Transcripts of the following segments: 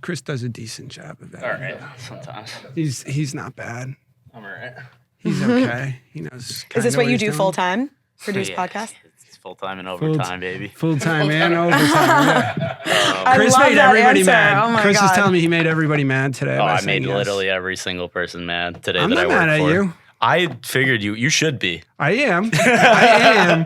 Chris does a decent job of All that. right, sometimes. He's not bad. I'm all right. He's okay. He knows. Is this what you do doing. full time? Produce Yeah, podcasts? It's full-time and overtime, baby. Full time and overtime. Yeah. I Chris love made that everybody answer. mad. Oh my Chris was God. telling me he made everybody mad today. Oh, by I saying made yes. literally every single person mad today I'm that I not work mad at for. you. I figured you should be. I am. I am.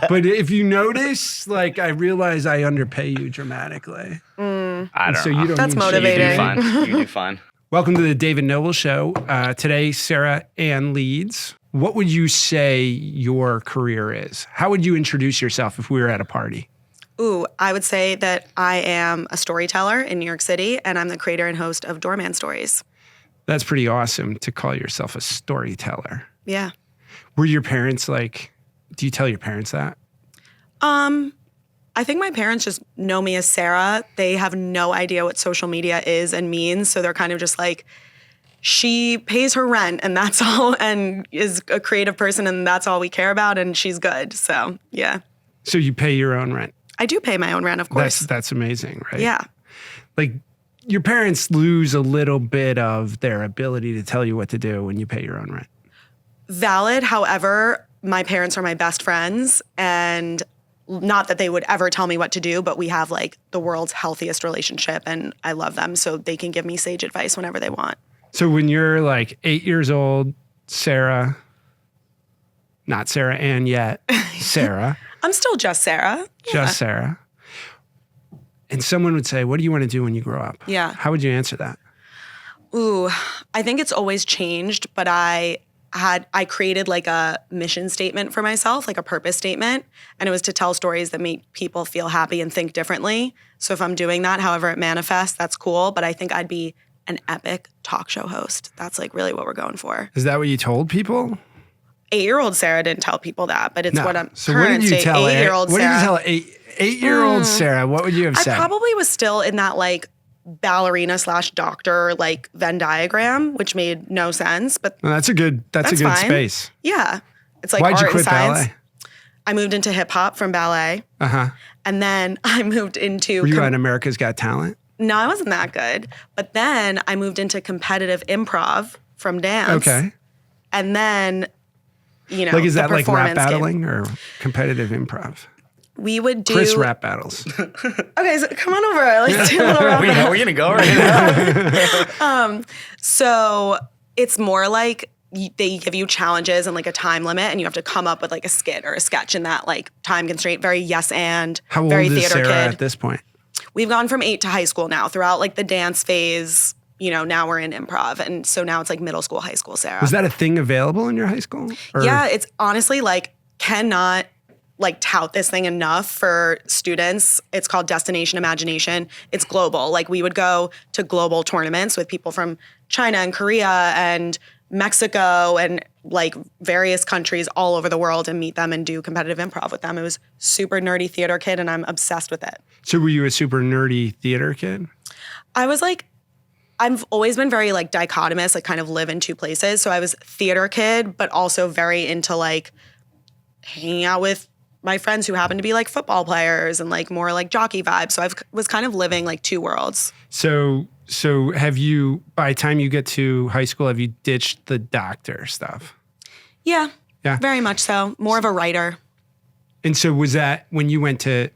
But if you notice, like, I realize I underpay you dramatically. I And don't so know. you don't That's need shit. motivating. You do fine. Welcome to the David Noble Show. Today, Sara and Leeds. What would you say your career is? How would you introduce yourself if we were at a party? Ooh, I would say that I am a storyteller in New York City, and I'm the creator and host of Doorman Stories. That's pretty awesome to call yourself a storyteller. Yeah. Were your parents like, do you tell your parents that? I think my parents just know me as Sara. They have no idea what social media is and means, so they're kind of just like, she pays her rent and that's all, and is a creative person and that's all we care about, and she's good. So, yeah. So you pay your own rent. I do pay my own rent, of course. That's amazing, right? Yeah. Like your parents lose a little bit of their ability to tell you what to do when you pay your own rent. Valid. However, my parents are my best friends, and not that they would ever tell me what to do, but we have like the world's healthiest relationship and I love them, so they can give me sage advice whenever they want. So when you're like 8 years old, Sara, not Sara Ann yet, Sara, I'm still just Sara. just Sara, and someone would say, what do you want to do when you grow up? Yeah. How would you answer that? Ooh, I think it's always changed, but I created like a mission statement for myself, like a purpose statement, and it was to tell stories that make people feel happy and think differently. So if I'm doing that, however it manifests, that's cool, but I think I'd be an epic talk show host. That's like really what we're going for. Is that what you told people? 8-year-old Sara didn't tell people that, but it's No. what I'm So what did you tell 8-year-old What Sara. did you tell eight-year-old Sara? What would you have I said? probably was still in that like ballerina/doctor like Venn diagram, which made no sense, but Well, that's a good That's fine. space. Yeah. It's like Why'd art you quit and science. ballet? I moved into hip hop from ballet. Uh-huh. And then I moved into Were you on America's Got Talent? No, I wasn't that good. But then I moved into competitive improv from dance. Okay. And then, you know, Like, is the that like rap performance game. battling or competitive improv? We would do Chris rap battles. Okay, so come on over. Let's do a little rap battle. We're gonna go right now. So it's more like they give you challenges and like a time limit, and you have to come up with like a skit or a sketch in that like time constraint. Very yes and How old very is theater Sara kid. at this point? We've gone from 8 to high school now. Throughout like the dance phase, you know, now we're in improv, and so now it's like middle school, high school, Sara. Was that a thing available in your high school? Or- Yeah, it's honestly like cannot like tout this thing enough for students. It's called Destination Imagination. It's global. Like we would go to global tournaments with people from China and Korea and Mexico and like various countries all over the world and meet them and do competitive improv with them. It was super nerdy theater kid, and I'm obsessed with it. So were you a super nerdy theater kid? I was like, I've always been very like dichotomous, like kind of live in two places. So I was theater kid, but also very into like hanging out with my friends who happen to be like football players and like more like jockey vibes. So I was kind of living like two worlds. So have you, by the time you get to high school, have you ditched the doctor stuff? Yeah, Yeah. very much so. More of a writer. And so was that when you went to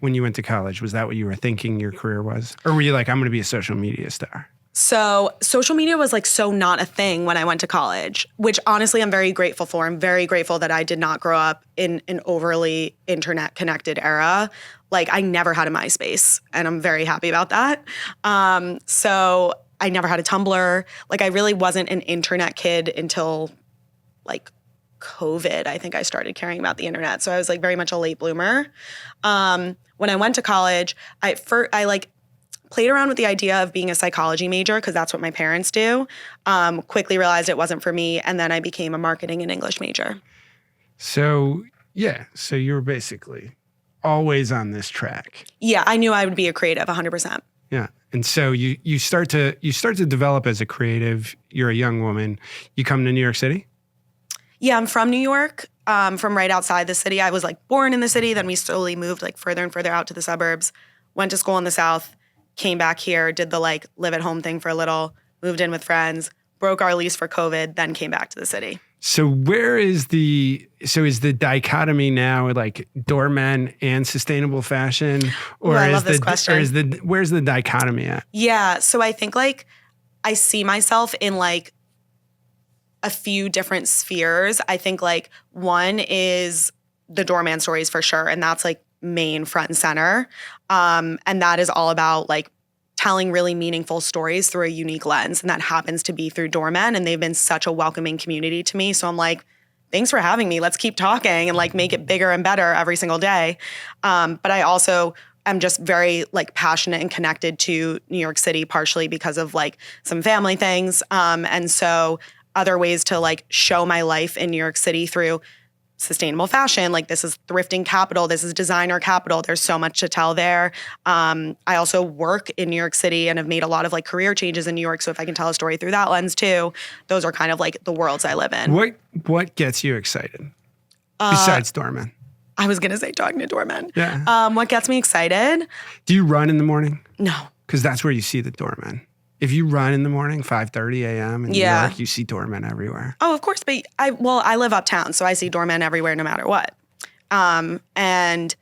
college, was that what you were thinking your career was? Or were you like, I'm going to be a social media star? So social media was like so not a thing when I went to college, which honestly I'm very grateful for. I'm very grateful that I did not grow up in an overly internet connected era. Like I never had a MySpace, and I'm very happy about that. So I never had a Tumblr. Like I really wasn't an internet kid until like COVID. I think I started caring about the internet. So I was like very much a late bloomer. When I went to college, I like played around with the idea of being a psychology major because that's what my parents do. Quickly realized it wasn't for me, and then I became a marketing and English major. So yeah, so you were basically always on this track. Yeah, I knew I would be a creative 100%. Yeah. And so you start to develop as a creative. You're a young woman. You come to New York City? Yeah, I'm from New York, from right outside the city. I was like born in the city, then we slowly moved like further and further out to the suburbs, went to school in the South, came back here, did the like live at home thing for a little, moved in with friends, broke our lease for COVID, then came back to the city. So is the dichotomy now like doorman and sustainable fashion? Or I is love this question. Where's the dichotomy at? Yeah. So I think like I see myself in like a few different spheres. I think like one is the doorman stories for sure. And that's like main front and center. And that is all about like telling really meaningful stories through a unique lens. And that happens to be through Doorman. And they've been such a welcoming community to me. So I'm like, thanks for having me. Let's keep talking and like make it bigger and better every single day. But I also am just very like passionate and connected to New York City, partially because of like some family things. And so other ways to like show my life in New York City through sustainable fashion. Like this is thrifting capital. This is designer capital. There's so much to tell there. I also work in New York City and have made a lot of like career changes in New York. So if I can tell a story through that lens too, those are kind of like the worlds I live in. What gets you excited besides Doorman? I was going to say talking to Doorman. Yeah. What gets me excited? Do you run in the morning? No. Because that's where you see the doorman. If you run in the morning, 5:30 a.m. in New York, you see doormen everywhere. Oh, of course. But I live uptown, so I see doormen everywhere no matter what. And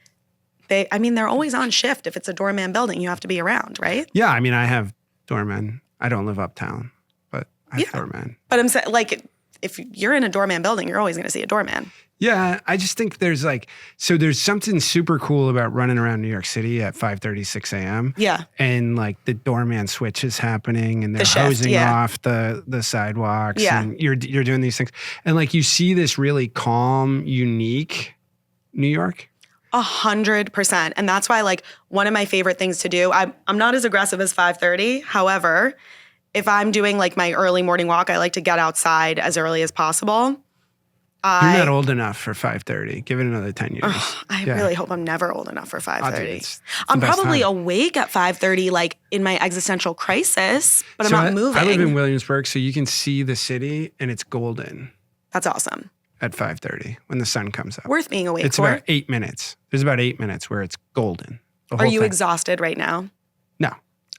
they're always on shift. If it's a doorman building, you have to be around, right? Yeah, I mean, I have doormen. I don't live uptown, but I have doormen. But I'm saying, like, if you're in a doorman building, you're always going to see a doorman. Yeah, I just think there's something super cool about running around New York City at 5:30, 6 a.m. Yeah. And like the doorman switch is happening and they're shift, hosing off the sidewalks and you're doing these things. And like you see this really calm, unique New York. 100%. And that's why like one of my favorite things to do, I'm not as aggressive as 5:30. However, if I'm doing like my early morning walk, I like to get outside as early as possible. You're not old enough for 5:30. Give it another 10 years. I really hope I'm never old enough for 5:30. It's I'm probably awake at 5:30, like in my existential crisis, but I'm not moving. I live in Williamsburg, so you can see the city and it's golden. That's awesome. At 5:30 when the sun comes up. Worth being awake it's for. About 8 minutes. There's about 8 minutes where it's golden. Are you exhausted right now? No.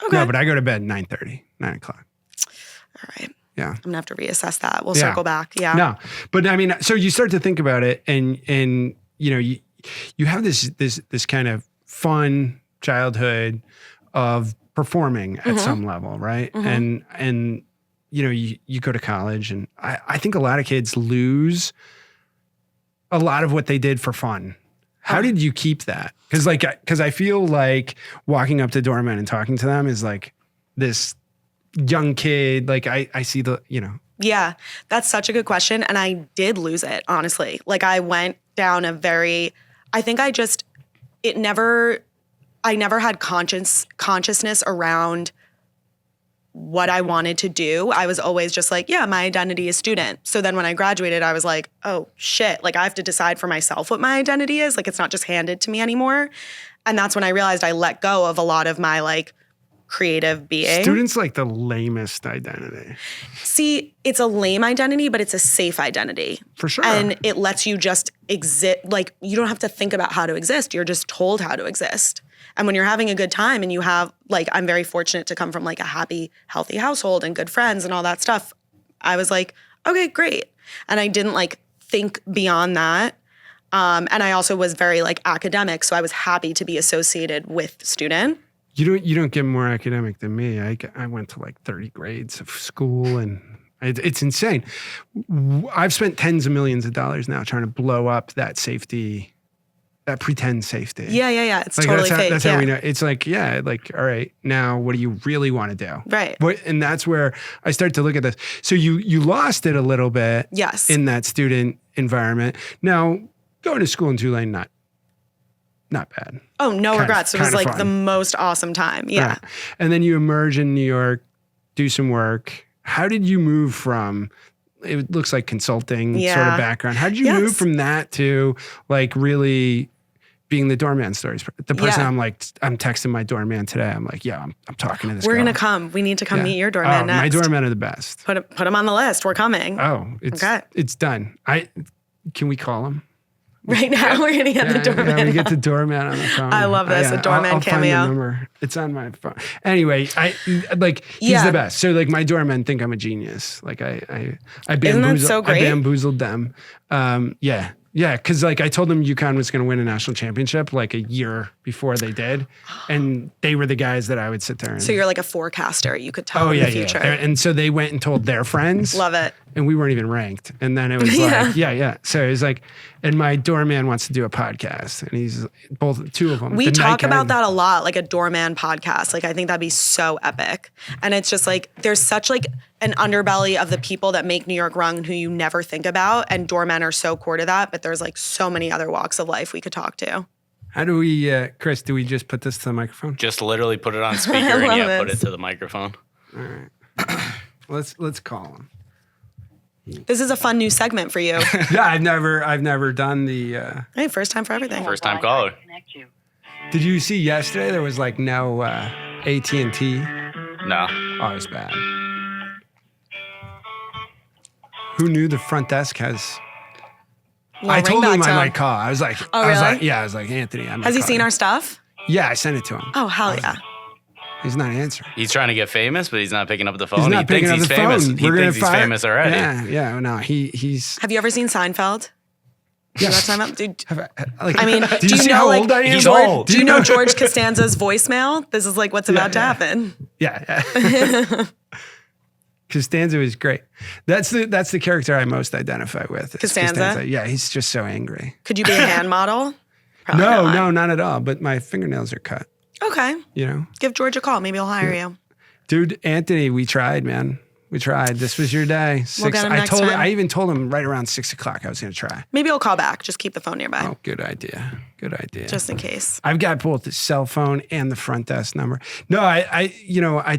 Okay. No, but I go to bed 9:30, 9 o'clock. All right. Yeah. I'm gonna have to reassess that. We'll circle back. Yeah. No, but I mean, so you start to think about it, and you know, you have this kind of fun childhood of performing at some level, right? And you know, you go to college, and I think a lot of kids lose a lot of what they did for fun. How did you keep that? Because I feel like walking up to doormen and talking to them is like this young kid, like I see Yeah, that's such a good question. And I did lose it, honestly. Like I went down I never had consciousness around what I wanted to do. I was always just like, yeah, my identity is student. So then when I graduated, I was like, oh shit, like I have to decide for myself what my identity is. Like it's not just handed to me anymore. And that's when I realized I let go of a lot of my like creative being. Student's like the lamest identity. See, it's a lame identity, but it's a safe identity. For sure. And it lets you just exist. Like you don't have to think about how to exist. You're just told how to exist. And when you're having a good time and you have, like, I'm very fortunate to come from like a happy, healthy household and good friends and all that stuff. I was like, okay, great. And I didn't like think beyond that. And I also was very like academic. So I was happy to be associated with student. You don't get more academic than me. I went to like 30 grades of school and it's insane. I've spent tens of millions of dollars now trying to blow up that safety, that pretend safety. Yeah. It's like totally fake. That's how we know. It's like, yeah, like, all right, now what do you really want to do? Right. And that's where I start to look at this. So you lost it a little bit. Yes. In that student environment. Now, going to school in Tulane, not bad. Oh, no regrets. It was like fun. the most awesome time. Yeah. Right. And then you emerge in New York, do some work. How did you move from, it looks like consulting sort of background. How did you move from that to like really being the doorman stories? The person I'm texting my doorman today. I'm like, yeah, I'm talking to this We're girl. going to come. We need to come meet your doorman next. My doormen are the best. Put them on the list. We're coming. Oh, it's done. Can we call him? Right now, we're going to get the Doorman. Yeah, we get the Doorman on the phone. I love this, a Doorman I'll cameo. Find the number. It's on my phone. Anyway, he's the best. So like my doormen think I'm a genius. Like I bamboozled them. Yeah, because like I told them UConn was going to win a national championship like a year before they did, and they were the guys that I would sit there. And, So you're like a forecaster. You could tell in the future. Yeah. And so they went and told their friends. Love it. And we weren't even ranked. And then it was like, yeah. So it was like, and my doorman wants to do a podcast, and he's two of them. We talk about that a lot, like a Doorman podcast. Like I think that'd be so epic. And it's just like there's such like an underbelly of the people that make New York run who you never think about, and doormen are so core to that. But there's like so many other walks of life we could talk to. How do we, Chris? Do we just put this to the microphone? Just literally put it on speaker and put it to the microphone. All right. Let's call him. This is a fun new segment for you. Yeah, I've never done the. Hey, first time for everything. First time caller. Did you see yesterday? There was like no AT&T. No. Oh, it was bad. Who knew the front desk has? I told him I might call. I was like, oh, really? I was like, Anthony, I might Has he call seen you. our stuff? Yeah, I sent it to him. Oh, hell yeah. He's not answering. He's trying to get famous, but he's not picking up the phone. He's not picking up the famous. phone. He thinks he's famous already. Yeah. No, he's. Have you ever seen Seinfeld? Yeah. Dude, Like, I mean, do you see know how like old I am? He's old. Do you know George Costanza's voicemail? This is like what's about to happen. Yeah. Costanza is great. That's the character I most identify with. Costanza? Yeah, he's just so angry. Could you be a hand model? Probably No, not at all. But my fingernails are cut. Okay. You know, Give George a call. Maybe he'll hire you. dude. Anthony, we tried, man. We tried. This was your day. We'll get him next time. I even told him right around 6 o'clock I was going to try. Maybe he'll call back. Just keep the phone nearby. Oh, good idea. Good idea. Just in case. I've got both the cell phone and the front desk number. No, I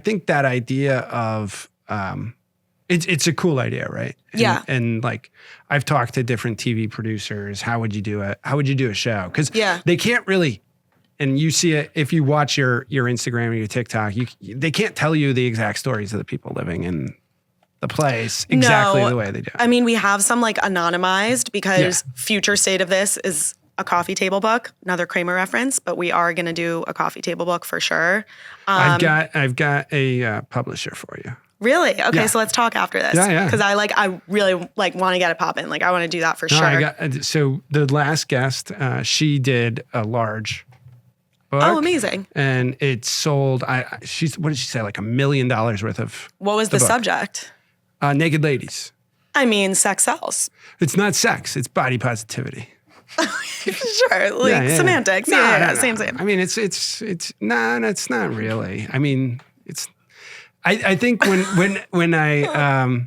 think that idea of it's a cool idea, right? Yeah. And like I've talked to different TV producers. How would you do it? How would you do a show? Because they can't really. And you see it if you watch your Instagram or your TikTok. They can't tell you the exact stories of the people living in the place exactly the way they do. I mean, we have some like anonymized because future state of this is a coffee table book, another Kramer reference, but we are going to do a coffee table book for sure. I've got a publisher for you. Really? Okay, so let's talk after this. Yeah. Because I really want to get it popping. Like I want to do that for sure. So the last guest, she did a large book. Oh, amazing. And it sold, what did she say? Like $1 million worth of. What was the subject? Naked ladies. I mean, sex sells. It's not sex. It's body positivity. Sure. Like semantics. No. Same. I mean, it's not really. I mean, I think when I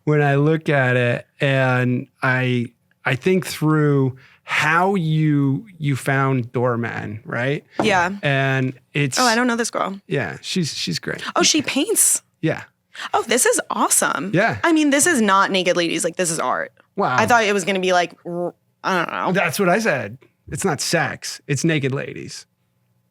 when I look at it and I think through how you found Doorman, right? Yeah. And it's I don't know this girl. Yeah, she's great. Oh, she paints. Yeah. Oh, this is awesome. Yeah. I mean, this is not naked ladies. Like this is art. Wow. I thought it was going to be like I don't know. That's what I said. It's not sex. It's naked ladies.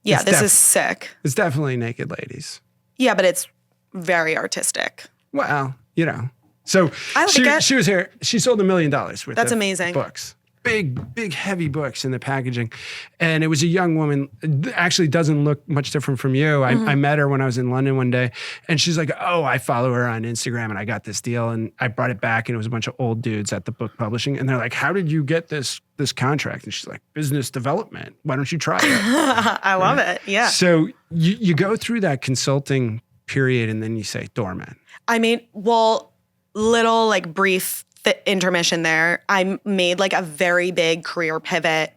Yeah, this is sick. It's definitely naked ladies. Yeah, but it's very artistic. Well, you know. So I like it. She was here. She sold $1 million worth That's of amazing. books. Big, heavy books in the packaging. And it was a young woman, actually doesn't look much different from you. I met her when I was in London one day, and she's like, oh, I follow her on Instagram, and I got this deal. And I brought it back, and it was a bunch of old dudes at the book publishing. And they're like, how did you get this contract? And she's like, business development. Why don't you try it? I love it. Yeah. So you go through that consulting period, and then you say, Doorman. I mean, little like brief intermission there. I made like a very big career pivot.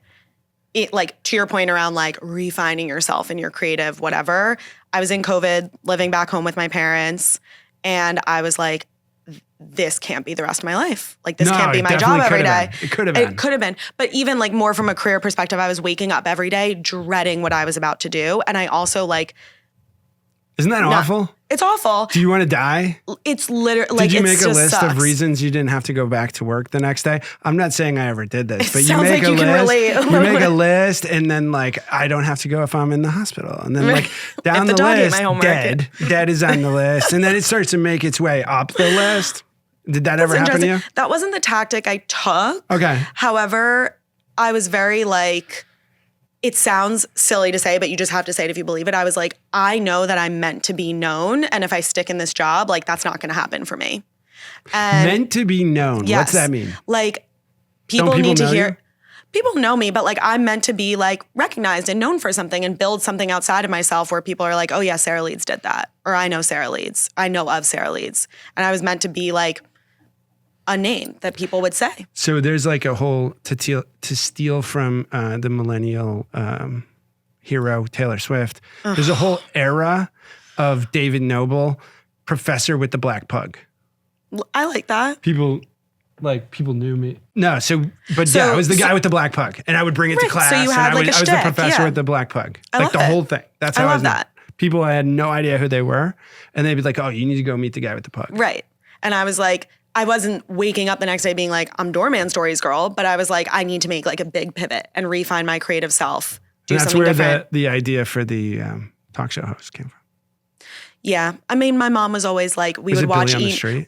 Like to your point around like refining yourself in your creative whatever. I was in COVID, living back home with my parents, and I was like, this can't be the rest of my life. Like this can't be my job every day. It could have been. It could have been. But even like more from a career perspective, I was waking up every day dreading what I was about to do. And I also like, isn't that awful? It's awful. Do you want to die? It's literally like, did you make a list sucks. of reasons you didn't have to go back to work the next day? I'm not saying I ever did this, but you sounds make like a you list. can relate. You make a list, and then like I don't have to go if I'm in the hospital, and then like down If the the dog ate list, my homework. dead is on the list, and then it starts to make its way up the list. Did that ever happen to you? That wasn't the tactic I took. Okay. However, I was very like, it sounds silly to say, but you just have to say it if you believe it. I was like, I know that I'm meant to be known. And if I stick in this job, like that's not going to happen for me. And meant to be known. yes, What's that mean? Like people people need to know hear. you? People know me, but like I'm meant to be like recognized and known for something and build something outside of myself where people are like, oh yeah, Sara Leeds did that. Or I know Sara Leeds. I know of Sara Leeds. And I was meant to be like a name that people would say. So there's like a whole, to steal from the millennial hero, Taylor Swift, there's a whole era of David Noble, professor with the black pug. I like that. People knew me. No, yeah, I was the guy with the black pug, and I would bring it to class. So you had and like a I was shtick, the professor yeah. with the black pug. I Like love the it. whole thing. That's how I I love was. that. People, I had no idea who they were, and they'd be like, "Oh, you need to go meet the guy with the pug." Right. And I was like, I wasn't waking up the next day being like, I'm Doorman Stories girl, but I was like, I need to make like a big pivot and refine my creative self. Do And that's something where different. the idea for the talk show host came from. Yeah. I mean, my mom was always like, we Was would it watch Billy on the Street?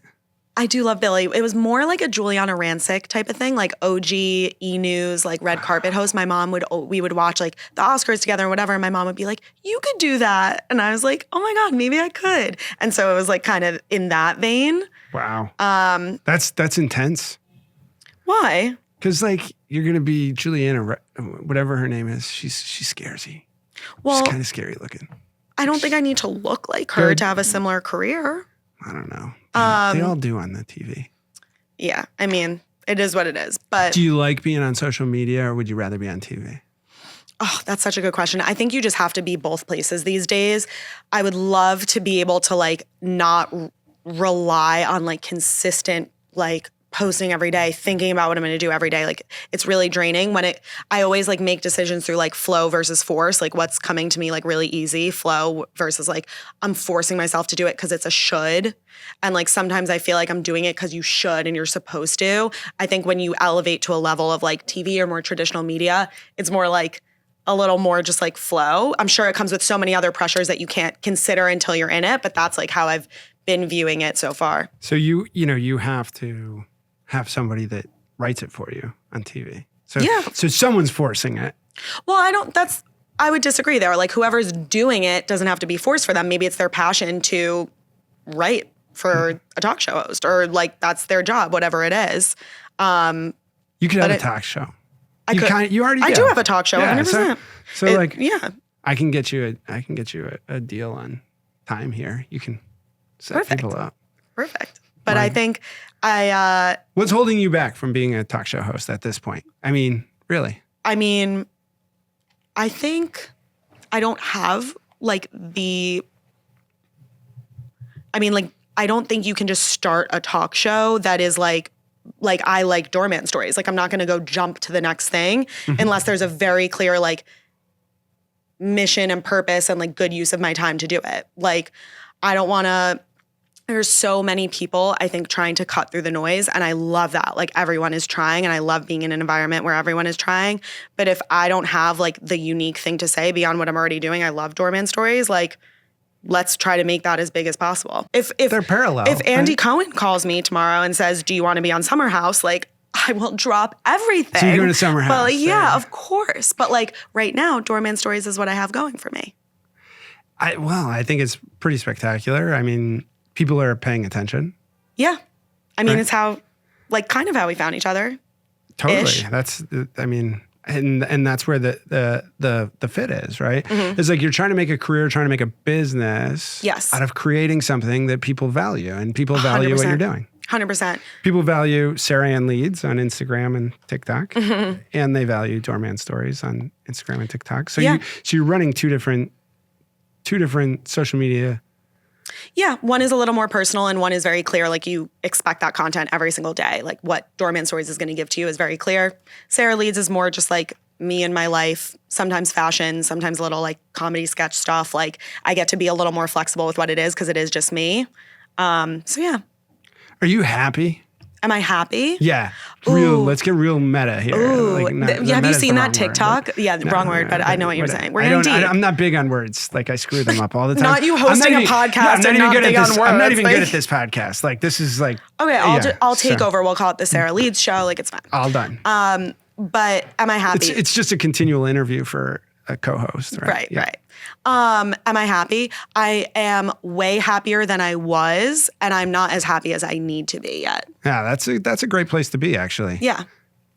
I do love Billy. It was more like a Juliana Rancic type of thing, like OG E-News, like red carpet host. My mom we would watch like the Oscars together and whatever. And my mom would be like, you could do that. And I was like, oh my God, maybe I could. And so it was like kind of in that vein. Wow. That's intense. Why? Because like you're gonna be Juliana, whatever her name is. She scares you. Well, She's kind of scary looking. I don't think I need to look like her Good. to have a similar career. I don't know. They all do on the TV. Yeah. I mean, it is what it is. But Do you like being on social media, or would you rather be on TV? oh, that's such a good question. I think you just have to be both places these days. I would love to be able to like not rely on like consistent like posting every day, thinking about what I'm going to do every day. Like it's really draining I always like make decisions through like flow versus force, like what's coming to me like really easy, flow versus like I'm forcing myself to do it because it's a should. And like sometimes I feel like I'm doing it because you should and you're supposed to. I think when you elevate to a level of like TV or more traditional media, it's more like a little more just like flow. I'm sure it comes with so many other pressures that you can't consider until you're in it, but that's like how I've been viewing it so far. So you have to have somebody that writes it for you on TV. So Yeah. So someone's forcing it. Well, I would disagree there. Like whoever's doing it doesn't have to be forced for them. Maybe it's their passion to write for a talk show host or like that's their job, whatever it is. You could have a talk show. I already do have a talk show, Yeah, 100%. So like yeah. I can get you a deal on time here. You can set Perfect. people up. Perfect. But Right. I think What's holding you back from being a talk show host at this point? I mean, really? I think I don't have like I don't think you can just start a talk show that is like I like Doorman Stories. Like I'm not going to go jump to the next thing unless there's a very clear like mission and purpose and like good use of my time to do it. Like I don't want to there's so many people, I think, trying to cut through the noise. And I love that. Like everyone is trying and I love being in an environment where everyone is trying. But if I don't have like the unique thing to say beyond what I'm already doing, I love Doorman Stories. Like, let's try to make that as big as possible. If They're parallel. If Andy right? Cohen calls me tomorrow and says, do you want to be on Summer House? Like, I will drop everything. So you're going to Summer House. But like, yeah, of course. But like right now, Doorman Stories is what I have going for me. I think it's pretty spectacular. I mean, people are paying attention. Yeah. I mean, Right. it's how, like, kind of how we found each other. Totally. Ish. That's, I mean, and that's where the fit is, right? Mm-hmm. It's like you're trying to make a career, trying to make a business Yes. out of creating something that people value, and people value what you're 100%. doing. 100%. People value Sara and Leeds on Instagram and TikTok, Mm-hmm. and they value Doorman Stories on Instagram and TikTok. So Yeah. you're running two different social media. Yeah, one is a little more personal and one is very clear. Like you expect that content every single day. Like what Doorman Stories is going to give to you is very clear. Sara Leeds is more just like me and my life, sometimes fashion, sometimes a little like comedy sketch stuff. Like I get to be a little more flexible with what it is because it is just me. So yeah. Are you happy? Am I happy? Yeah. Real. Ooh. Let's get real meta here. Ooh. Have you meta's seen that TikTok? Wrong word, but I know what you're saying. We're getting deep. I'm not big on words. Like I screw them up all the time. Not you hosting a podcast and not big on words. I'm not even good at this podcast. Like this is like. Okay, I'll take over. We'll call it the Sara Leeds show. Like it's fine. All done. But am I happy? It's just a continual interview for a co-host, right? Right. Am I happy? I am way happier than I was, and I'm not as happy as I need to be yet. Yeah, that's a great place to be, actually. Yeah.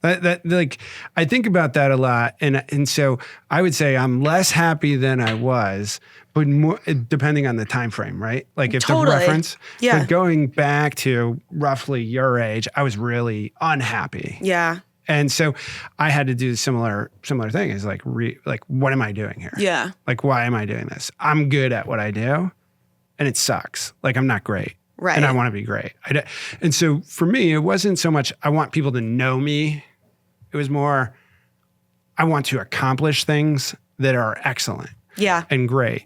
That like I think about that a lot, and so I would say I'm less happy than I was, but more depending on the time frame, right? Like if Totally. the reference, Yeah. But going back to roughly your age, I was really unhappy. Yeah. And so I had to do similar thing. Is like what am I doing here? Yeah. Like why am I doing this? I'm good at what I do, and it sucks. Like I'm not great. Right. And I want to be great. And so for me, it wasn't so much I want people to know me. It was more I want to accomplish things that are excellent. Yeah. And great.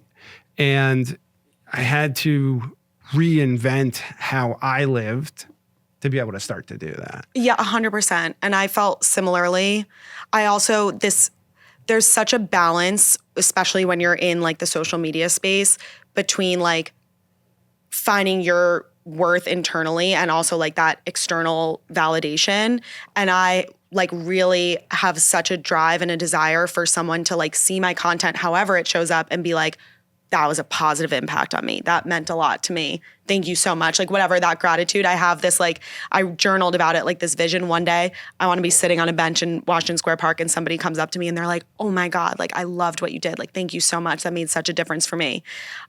And I had to reinvent how I lived to be able to start to do that. Yeah, 100%. And I felt similarly. I also, there's such a balance, especially when you're in like the social media space, between like finding your worth internally and also like that external validation. And I like really have such a drive and a desire for someone to like see my content however it shows up and be like, that was a positive impact on me. That meant a lot to me. Thank you so much. Like whatever that gratitude, I have this like, I journaled about it, like this vision one day. I want to be sitting on a bench in Washington Square Park and somebody comes up to me and they're like, oh my God, like I loved what you did. Like, thank you so much. That made such a difference for me.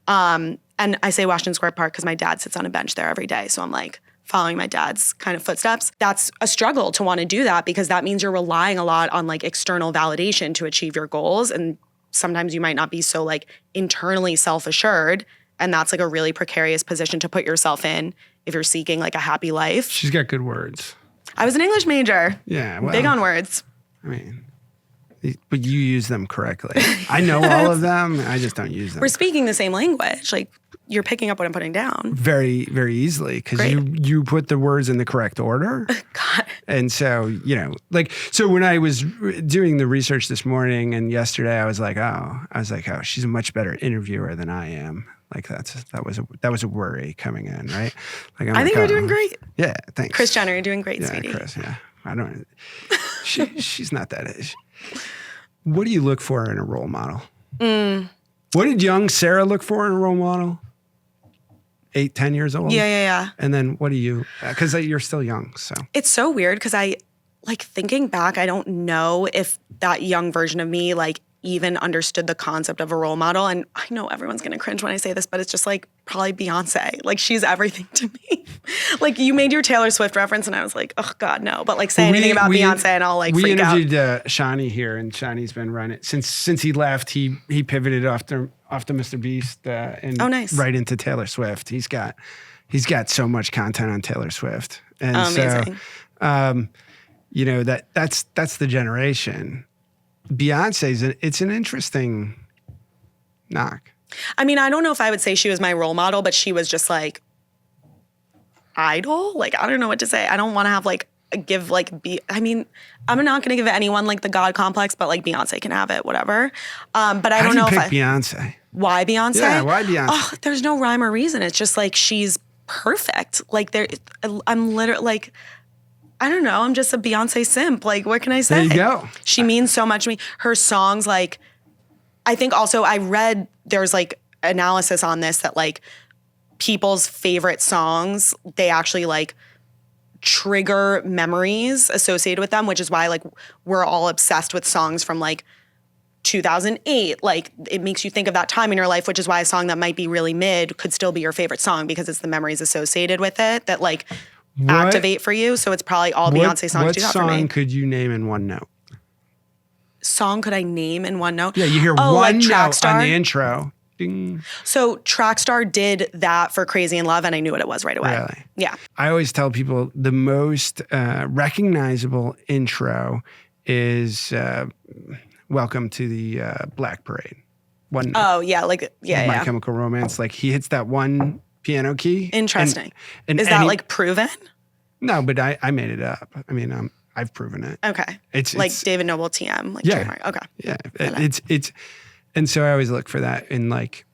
And I say Washington Square Park because my dad sits on a bench there every day. So I'm like following my dad's kind of footsteps. That's a struggle to want to do that because that means you're relying a lot on like external validation to achieve your goals. And sometimes you might not be so like internally self-assured. And that's like a really precarious position to put yourself in if you're seeking like a happy life. She's got good words. I was an English major. Yeah. Well, big on words. I mean, but you use them correctly. I know all of them. I just don't use them. We're speaking the same language. Like you're picking up what I'm putting down. Very, very easily because you put the words in the correct order. God. And so, like, so when I was doing the research this morning and yesterday, I was like, oh, she's a much better interviewer than I am. Like that was a worry coming in, right? Like I think you're doing great. Yeah, thanks. Kris Jenner, you're doing great, yeah, sweetie. Kris, yeah. I don't. She's not that age. What do you look for in a role model? What did young Sara look for in a role model? 8, 10 years old? Yeah. And then what do you, because you're still young, so. It's so weird because I, like thinking back, I don't know if that young version of me like even understood the concept of a role model. And I know everyone's going to cringe when I say this, but it's just like probably Beyonce. Like she's everything to me. Like you made your Taylor Swift reference and I was like, oh God, no. But like say anything about Beyonce and I'll like freak out. We interviewed Shawnee here and Shawnee's been running. Since he left, he pivoted off to Mr. Beast and nice. Right into Taylor Swift. He's got so much content on Taylor Swift. And amazing. So, that's the generation. Beyonce's it's an interesting knock. I mean, I don't know if I would say she was my role model, but she was just like idol. Like, I don't know what to say. I don't want to have like I mean, I'm not going to give anyone like the God complex, but like Beyonce can have it, whatever. But I don't know if Beyonce. Why Beyonce? Yeah, why Beyonce? Oh, there's no rhyme or reason. It's just like she's perfect. Like I'm literally like, I don't know. I'm just a Beyonce simp. Like, what can I say? There you go. She means so much to me. Her songs, like, I think also I read there's like analysis on this that like people's favorite songs, they actually like trigger memories associated with them, which is why like we're all obsessed with songs from like 2008. Like it makes you think of that time in your life, which is why a song that might be really mid could still be your favorite song because it's the memories associated with it that like activate for you. So it's probably all Beyonce songs do that for me. What song could you name in one note? Song could I name in one note? Yeah, you hear one like note on the intro. Ding. So Trackstar did that for Crazy in Love and I knew what it was right away. Really? Yeah. I always tell people the most recognizable intro is Welcome to the Black Parade. One note. Oh, yeah. Like, yeah. My Chemical Romance. Like he hits that one piano key. Interesting. And is that like proven? No, but I made it up. I mean, I've proven it. Okay. It's like David Noble TM, like yeah. trademark. Okay. Yeah. It's, and so I always look for that. And like,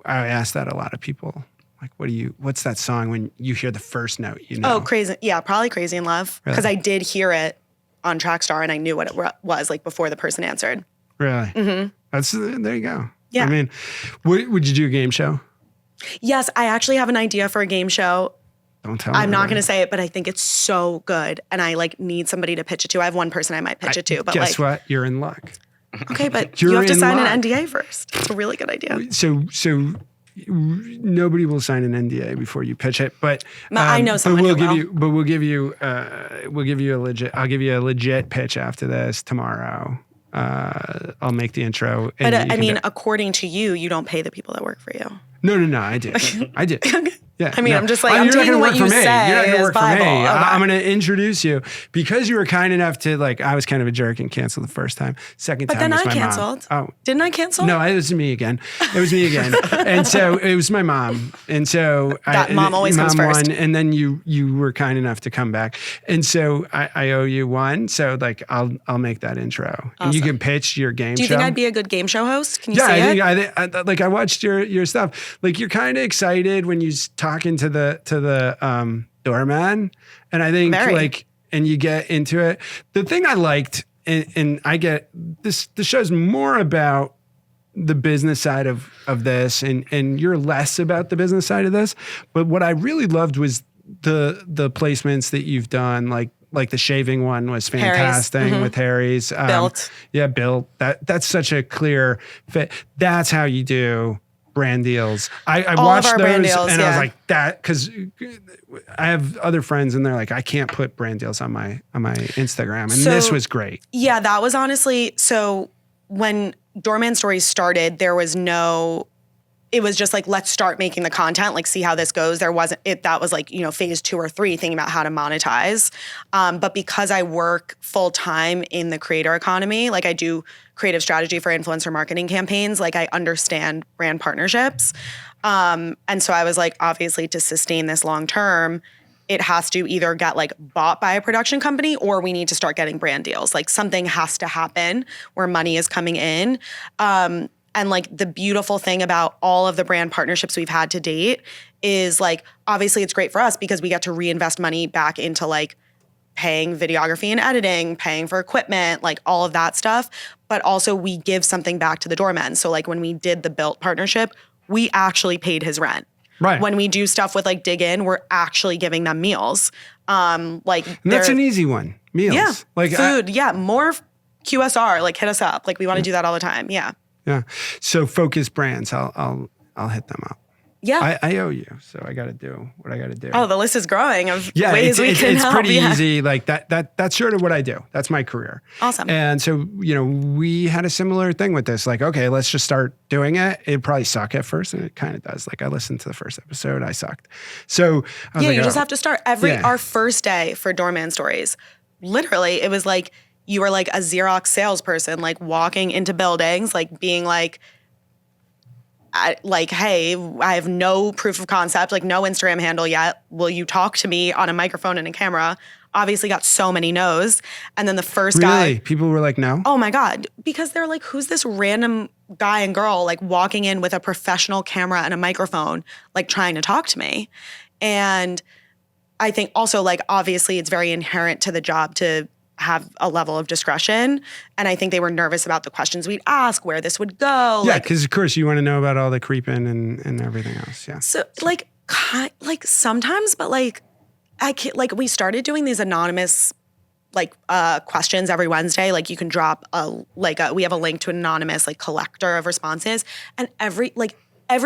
I ask that a lot of people. Like, what's that song when you hear the first note, you know? Oh, Crazy. Yeah, probably Crazy in Love. Because I did hear it on Trackstar and I knew what it was like before the person answered. Really? Mm-hmm. There you go. Yeah. I mean, would you do a game show? Yes, I actually have an idea for a game show. Don't tell me. I'm not going to say it, but I think it's so good. And I like need somebody to pitch it to. I have one person I might pitch it to. But guess what? You're in luck. Okay, but You're you have to in sign luck. an NDA first. It's a really good idea. So nobody will sign an NDA before you pitch it, but I know someone who will. We'll give you a legit. I'll give you a legit pitch after this tomorrow. I'll make the intro. But I mean, according to you, you don't pay the people that work for you. No, I do. I do. Yeah. I mean, no. I'm just like, I'm you're not taking gonna what work you for me. say You're not going to as work Bible. for me. Okay. I'm going to introduce you because you were kind enough to like. I was kind of a jerk and canceled the first time. Second But time then was my canceled. mom. Oh, didn't I cancel? no, it was me again. And so it was my mom. And so mom always comes first. Won, and then you were kind enough to come back. And so I owe you one. So like I'll make that intro. Awesome. And you can pitch your game show. Do you think I'd be a good game show host? Can you see it? it? I watched your stuff. Like you're kind of excited when you talking to the Doorman, and I think and you get into it. The thing I liked, and I get this. The show's more about the business side of this, and you're less about the business side of this. But what I really loved was the placements that you've done, like the shaving one was fantastic with Harry's. Built. Yeah, Built. That's such a clear fit. That's how you do brand deals. I watched those brand deals, and I was like that because I have other friends and they're like, I can't put brand deals on my Instagram. And this was great. Yeah, that was honestly, so when Doorman Stories started, there was it was just like, let's start making the content, like see how this goes. That was like, phase 2 or 3, thinking about how to monetize. But because I work full time in the creator economy, like I do creative strategy for influencer marketing campaigns, like I understand brand partnerships. And so I was like, obviously to sustain this long term, it has to either get like bought by a production company or we need to start getting brand deals. Like something has to happen where money is coming in. And like the beautiful thing about all of the brand partnerships we've had to date is like, obviously it's great for us because we get to reinvest money back into like paying videography and editing, paying for equipment, like all of that stuff. But also we give something back to the Doorman. So like when we did the Built partnership, we actually paid his rent. Right. When we do stuff with like Dig In, we're actually giving them meals. And that's an easy one. Meals. Yeah. Like food. More QSR. Like hit us up. Like we want to do that all the time. Yeah. Yeah. So focus brands. I'll hit them up. Yeah. I owe you, so I got to do what I got to do. Oh, the list is growing of it's ways we can help. It's pretty easy. Like that's sort of what I do. That's my career. Awesome. And so, we had a similar thing with this. Like, okay, let's just start doing it. It'd probably suck at first, and it kind of does. Like I listened to the first episode, I sucked. So I was you just have to start. Our first day for Doorman Stories, literally, it was like you were like a Xerox salesperson, like walking into buildings, like being like, hey, I have no proof of concept, like no Instagram handle yet. Will you talk to me on a microphone and a camera? Obviously got so many no's. And then the first guy. Really? People were like, no? Oh my God. Because they're like, who's this random guy and girl like walking in with a professional camera and a microphone, like trying to talk to me? And I think also like, obviously it's very inherent to the job to have a level of discretion. And I think they were nervous about the questions we'd ask, where this would go. Yeah, because of course you want to know about all the creeping and everything else. Yeah. So like sometimes, but like I can't, like we started doing these anonymous like questions every Wednesday. Like you can drop we have a link to an anonymous like collector of responses, and every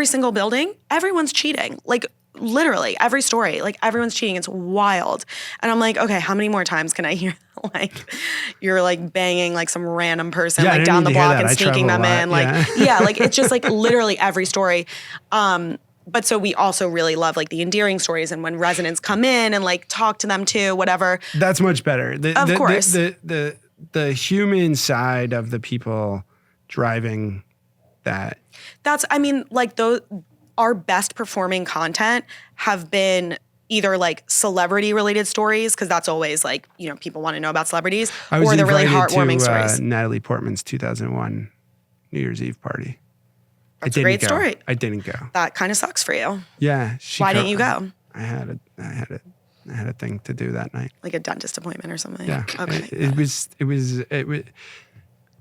single building, everyone's cheating. Like literally every story, like everyone's cheating. It's wild. And I'm like, okay, how many more times can I hear like you're like banging like some random person like down the block and sneaking them in? Like, yeah, like it's just like literally every story. But so we also really love like the endearing stories and when residents come in and like talk to them too, whatever. That's much better. Of course. The human side of the people driving that. That's, I mean, like those, our best performing content have been either like celebrity related stories, because that's always like, you know, people want to know about celebrities, I was or the really invited heartwarming to, stories. Natalie Portman's 2001 New Year's Eve party. That's a great story. I didn't go. That kind of sucks for you. Yeah. Why didn't you go? I had a thing to do that night. Like a dentist appointment or something? Yeah. Okay. It was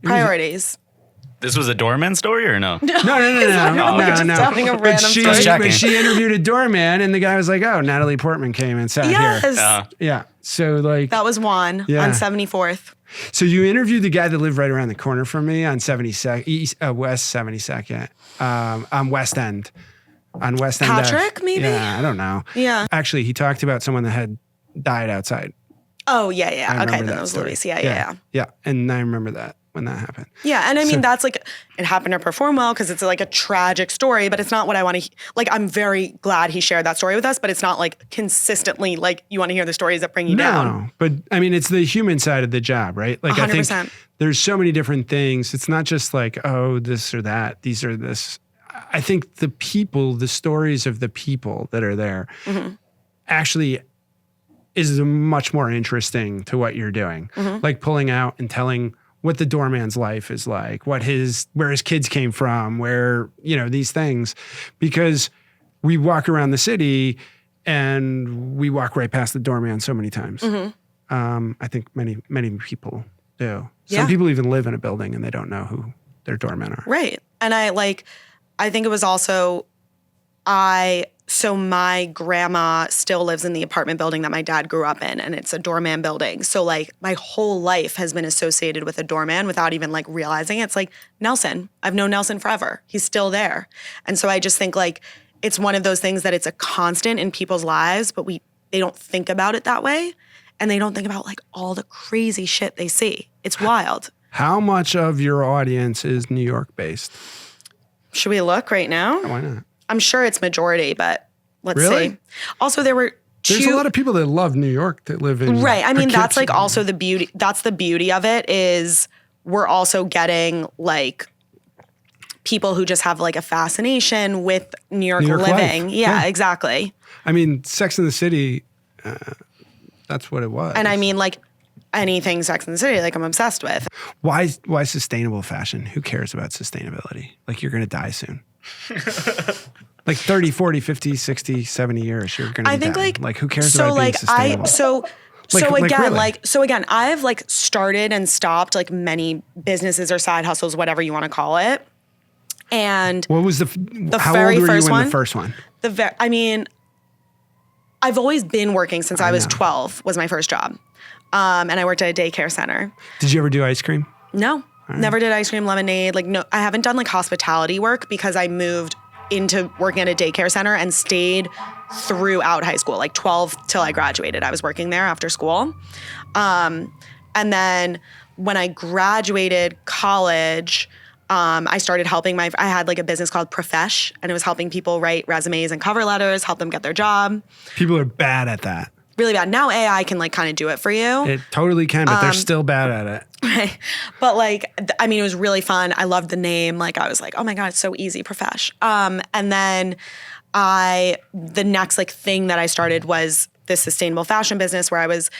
Priorities. This was a Doorman story or no? No. Just telling a But random story. checking. she interviewed a doorman, and the guy was like, "Oh, Natalie Portman came and sat Yes. here." Yeah. So like, That was Juan Yeah. on 74th. so you interviewed the guy that lived right around the corner from me on 72nd, West 72nd, on West End, on West End. Patrick, maybe? Yeah, I don't know. Yeah. Actually, he talked about someone that had died outside. Oh, yeah. I Okay, remember then that that was story. Luis. Yeah. Yeah, and I remember that when that happened. Yeah, and I mean, So- that's like, it happened to perform well because it's like a tragic story, but it's not what I want to, like, I'm very glad he shared that story with us, but it's not like consistently like you want to hear the stories that bring you down. No, but I mean, it's the human side of the job, right? Like, I 100%. think there's so many different things. It's not just like, oh, this or that, these are this. I think the people, the stories of the people that are there actually is much more interesting to what you're doing. Like pulling out and telling what the doorman's life is like, where his kids came from, where, you know, these things, because we walk around the city and we walk right past the doorman so many times. I think many people do. Yeah. Some people even live in a building and they don't know who their doormen are. Right. And I think it was also, so my grandma still lives in the apartment building that my dad grew up in, and it's a doorman building. So like my whole life has been associated with a doorman without even like realizing it. It's like Nelson. I've known Nelson forever. He's still there. And so I just think like it's one of those things that it's a constant in people's lives, but they don't think about it that way. And they don't think about like all the crazy shit they see. It's wild. How much of your audience is New York based? Should we look right now? Why not? I'm sure it's majority, but let's Really? see. Also, there were There's a lot of people that love New York that live in right. I mean, that's like Poughkeepsie. also the beauty. That's the beauty of it is we're also getting like people who just have like a fascination with New York York living. life. Yeah, Yeah. exactly. I mean, Sex and the City, that's what it was. And I mean, like anything Sex and the City, like I'm obsessed with. Why sustainable fashion? Who cares about sustainability? Like, you're going to die soon. Like 30, 40, 50, 60, 70 years, you're going to I die. think like who cares so about being like sustainable? So again, I've like started and stopped like many businesses or side hustles, whatever you want to call it. And What was how very old were first you in one? the first one? I mean, I've always been working since I was know. 12 was my first job. And I worked at a daycare center. Did you ever do ice cream? No, never did ice cream, lemonade. Like, no, I haven't done like hospitality work because I moved into working at a daycare center and stayed throughout high school, like 12 till I graduated. I was working there after school. And then when I graduated college, I started helping I had like a business called Profesh, and it was helping people write resumes and cover letters, help them get their job. People are bad at that. Really bad. Now AI can like kind of do it for you. It totally can, but they're still bad at it. Right. But like, I mean, it was really fun. I loved the name. Like, I was like, oh my God, it's so easy, Profesh. And then the next like thing that I started was this sustainable fashion business where I was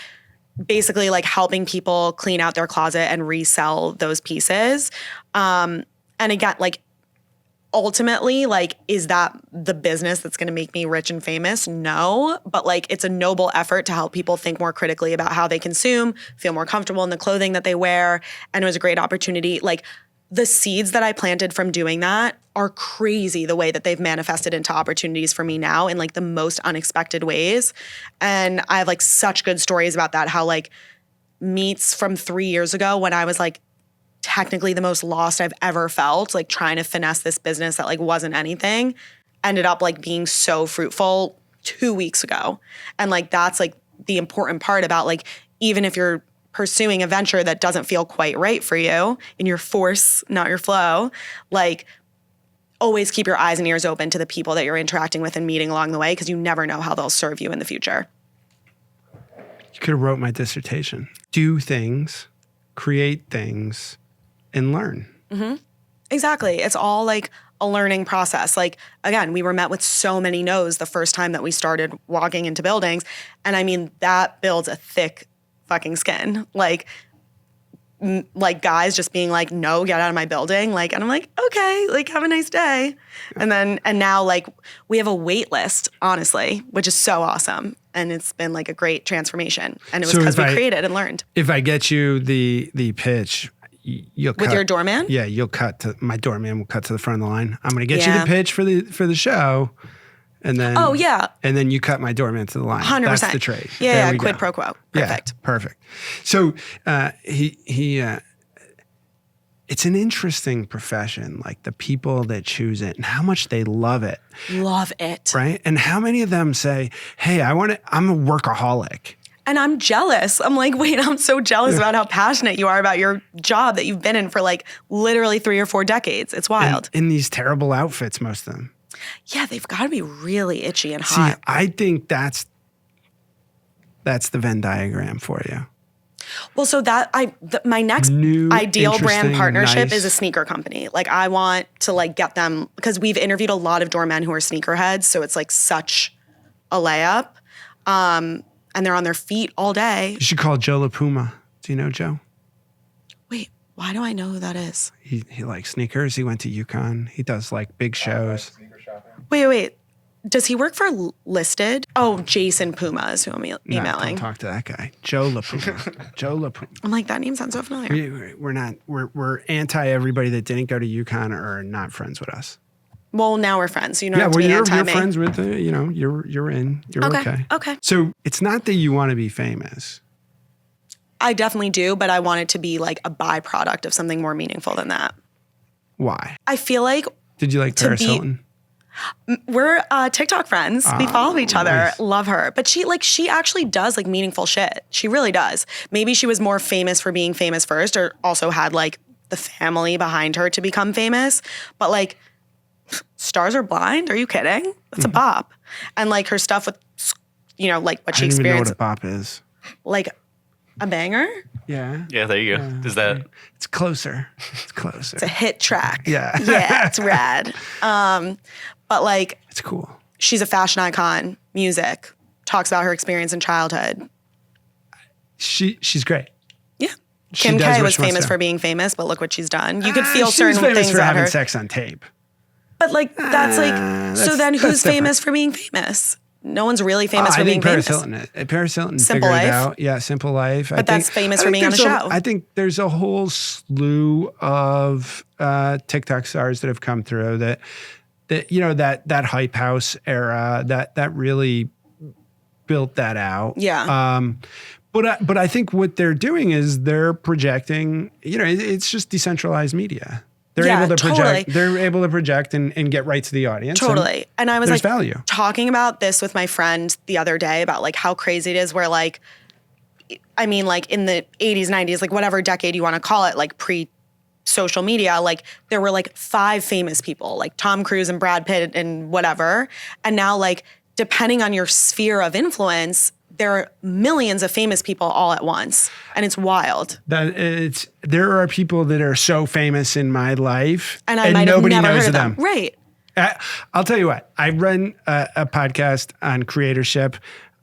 basically like helping people clean out their closet and resell those pieces. And again, like, ultimately, like, is that the business that's going to make me rich and famous? No, but like, it's a noble effort to help people think more critically about how they consume, feel more comfortable in the clothing that they wear. And it was a great opportunity. Like, the seeds that I planted from doing that are crazy the way that they've manifested into opportunities for me now in like the most unexpected ways. And I have like such good stories about that, how like meets from 3 years ago when I was like technically the most lost I've ever felt, like trying to finesse this business that like wasn't anything, ended up like being so fruitful 2 weeks ago. And like, that's like the important part about like, even if you're pursuing a venture that doesn't feel quite right for you, in your force, not your flow, like always keep your eyes and ears open to the people that you're interacting with and meeting along the way, because you never know how they'll serve you in the future. You could have wrote my dissertation. Do things, create things, and learn. Exactly. It's all like a learning process. Like, again, we were met with so many no's the first time that we started walking into buildings. And I mean, that builds a thick fucking skin. Like guys just being like, no, get out of my building. Like, and I'm like, okay, like, have a nice day. And now like we have a wait list, honestly, which is so awesome. And it's been like a great transformation. And it was because we created and learned. If I get you the pitch, you'll cut. With your doorman? Yeah, you'll cut to, my doorman will cut to the front of the line. I'm going to get you the pitch for the show. And then, and then you cut my doorman to the line. 100%. That's the trade. Yeah, quid pro quo. Perfect. Yeah, perfect. So it's an interesting profession, like the people that choose it and how much they love it. Love it. Right? And how many of them say, hey, I'm a workaholic. And I'm jealous. I'm like, wait, I'm so jealous about how passionate you are about your job that you've been in for like literally 3 or 4 decades. It's wild. In these terrible outfits, most of them. Yeah, they've got to be really itchy and hot. See, I think that's the Venn diagram for you. Well, so my next ideal brand partnership is a sneaker company. Like I want to like get them, because we've interviewed a lot of doormen who are sneakerheads. So it's like such a layup. And they're on their feet all day. You should call Joe LaPuma. Do you know Joe? Wait, why do I know who that is? He likes sneakers. He went to UConn. He does like big shows. Wait. Does he work for Listed? Oh, Jason Puma is who I'm emailing. No, don't talk to that guy. Joe LaPuma. Joe LaPuma. I'm like, that name sounds so familiar. We're anti everybody that didn't go to UConn or are not friends with us. Well, now we're friends, so you don't have to be anti-me. You're friends with, you're in. You're okay. Okay. So it's not that you want to be famous. I definitely do, but I want it to be like a byproduct of something more meaningful than that. Why? I feel like... Did you like Paris Hilton? We're TikTok friends. We follow each other. Nice. Love her. But she actually does like meaningful shit. She really does. Maybe she was more famous for being famous first, or also had like the family behind her to become famous. But like, Stars Are Blind? Are you kidding? That's a bop. And like her stuff with, like what she I don't even know what experienced. a bop is. Like a banger? Yeah. Yeah, there you go. Is that... It's closer. It's closer. It's a hit track. Yeah. Yeah, it's rad. But like... It's cool. She's a fashion icon, music, talks about her experience in childhood. She's great. Yeah. Kim K was famous for being famous, but look what she's done. You could feel certain things about her. She was famous for having sex on tape. But like, that's like, so then who's famous for being famous? No one's really famous for being famous. Paris Hilton Simple figured Life? it out. Yeah, Simple Life. But that's famous for being on the show. I think there's a whole slew of TikTok stars that have come through that that Hype House era that really built that out. Yeah. But I think what they're doing is they're projecting. It's just decentralized media. They're able to project. Totally. They're able to project and get right to the audience. Totally. And I was there's like value. Talking about this with my friend the other day about like how crazy it is where like, I mean, like in the 80s, 90s, like whatever decade you want to call it, like pre-social media, like there were like 5 famous people, like Tom Cruise and Brad Pitt and whatever. And now like depending on your sphere of influence, there are millions of famous people all at once, and it's wild. There are people that are so famous in my life, and I might have nobody never knows heard of them. Right. I'll tell you what. I run a podcast on creatorship.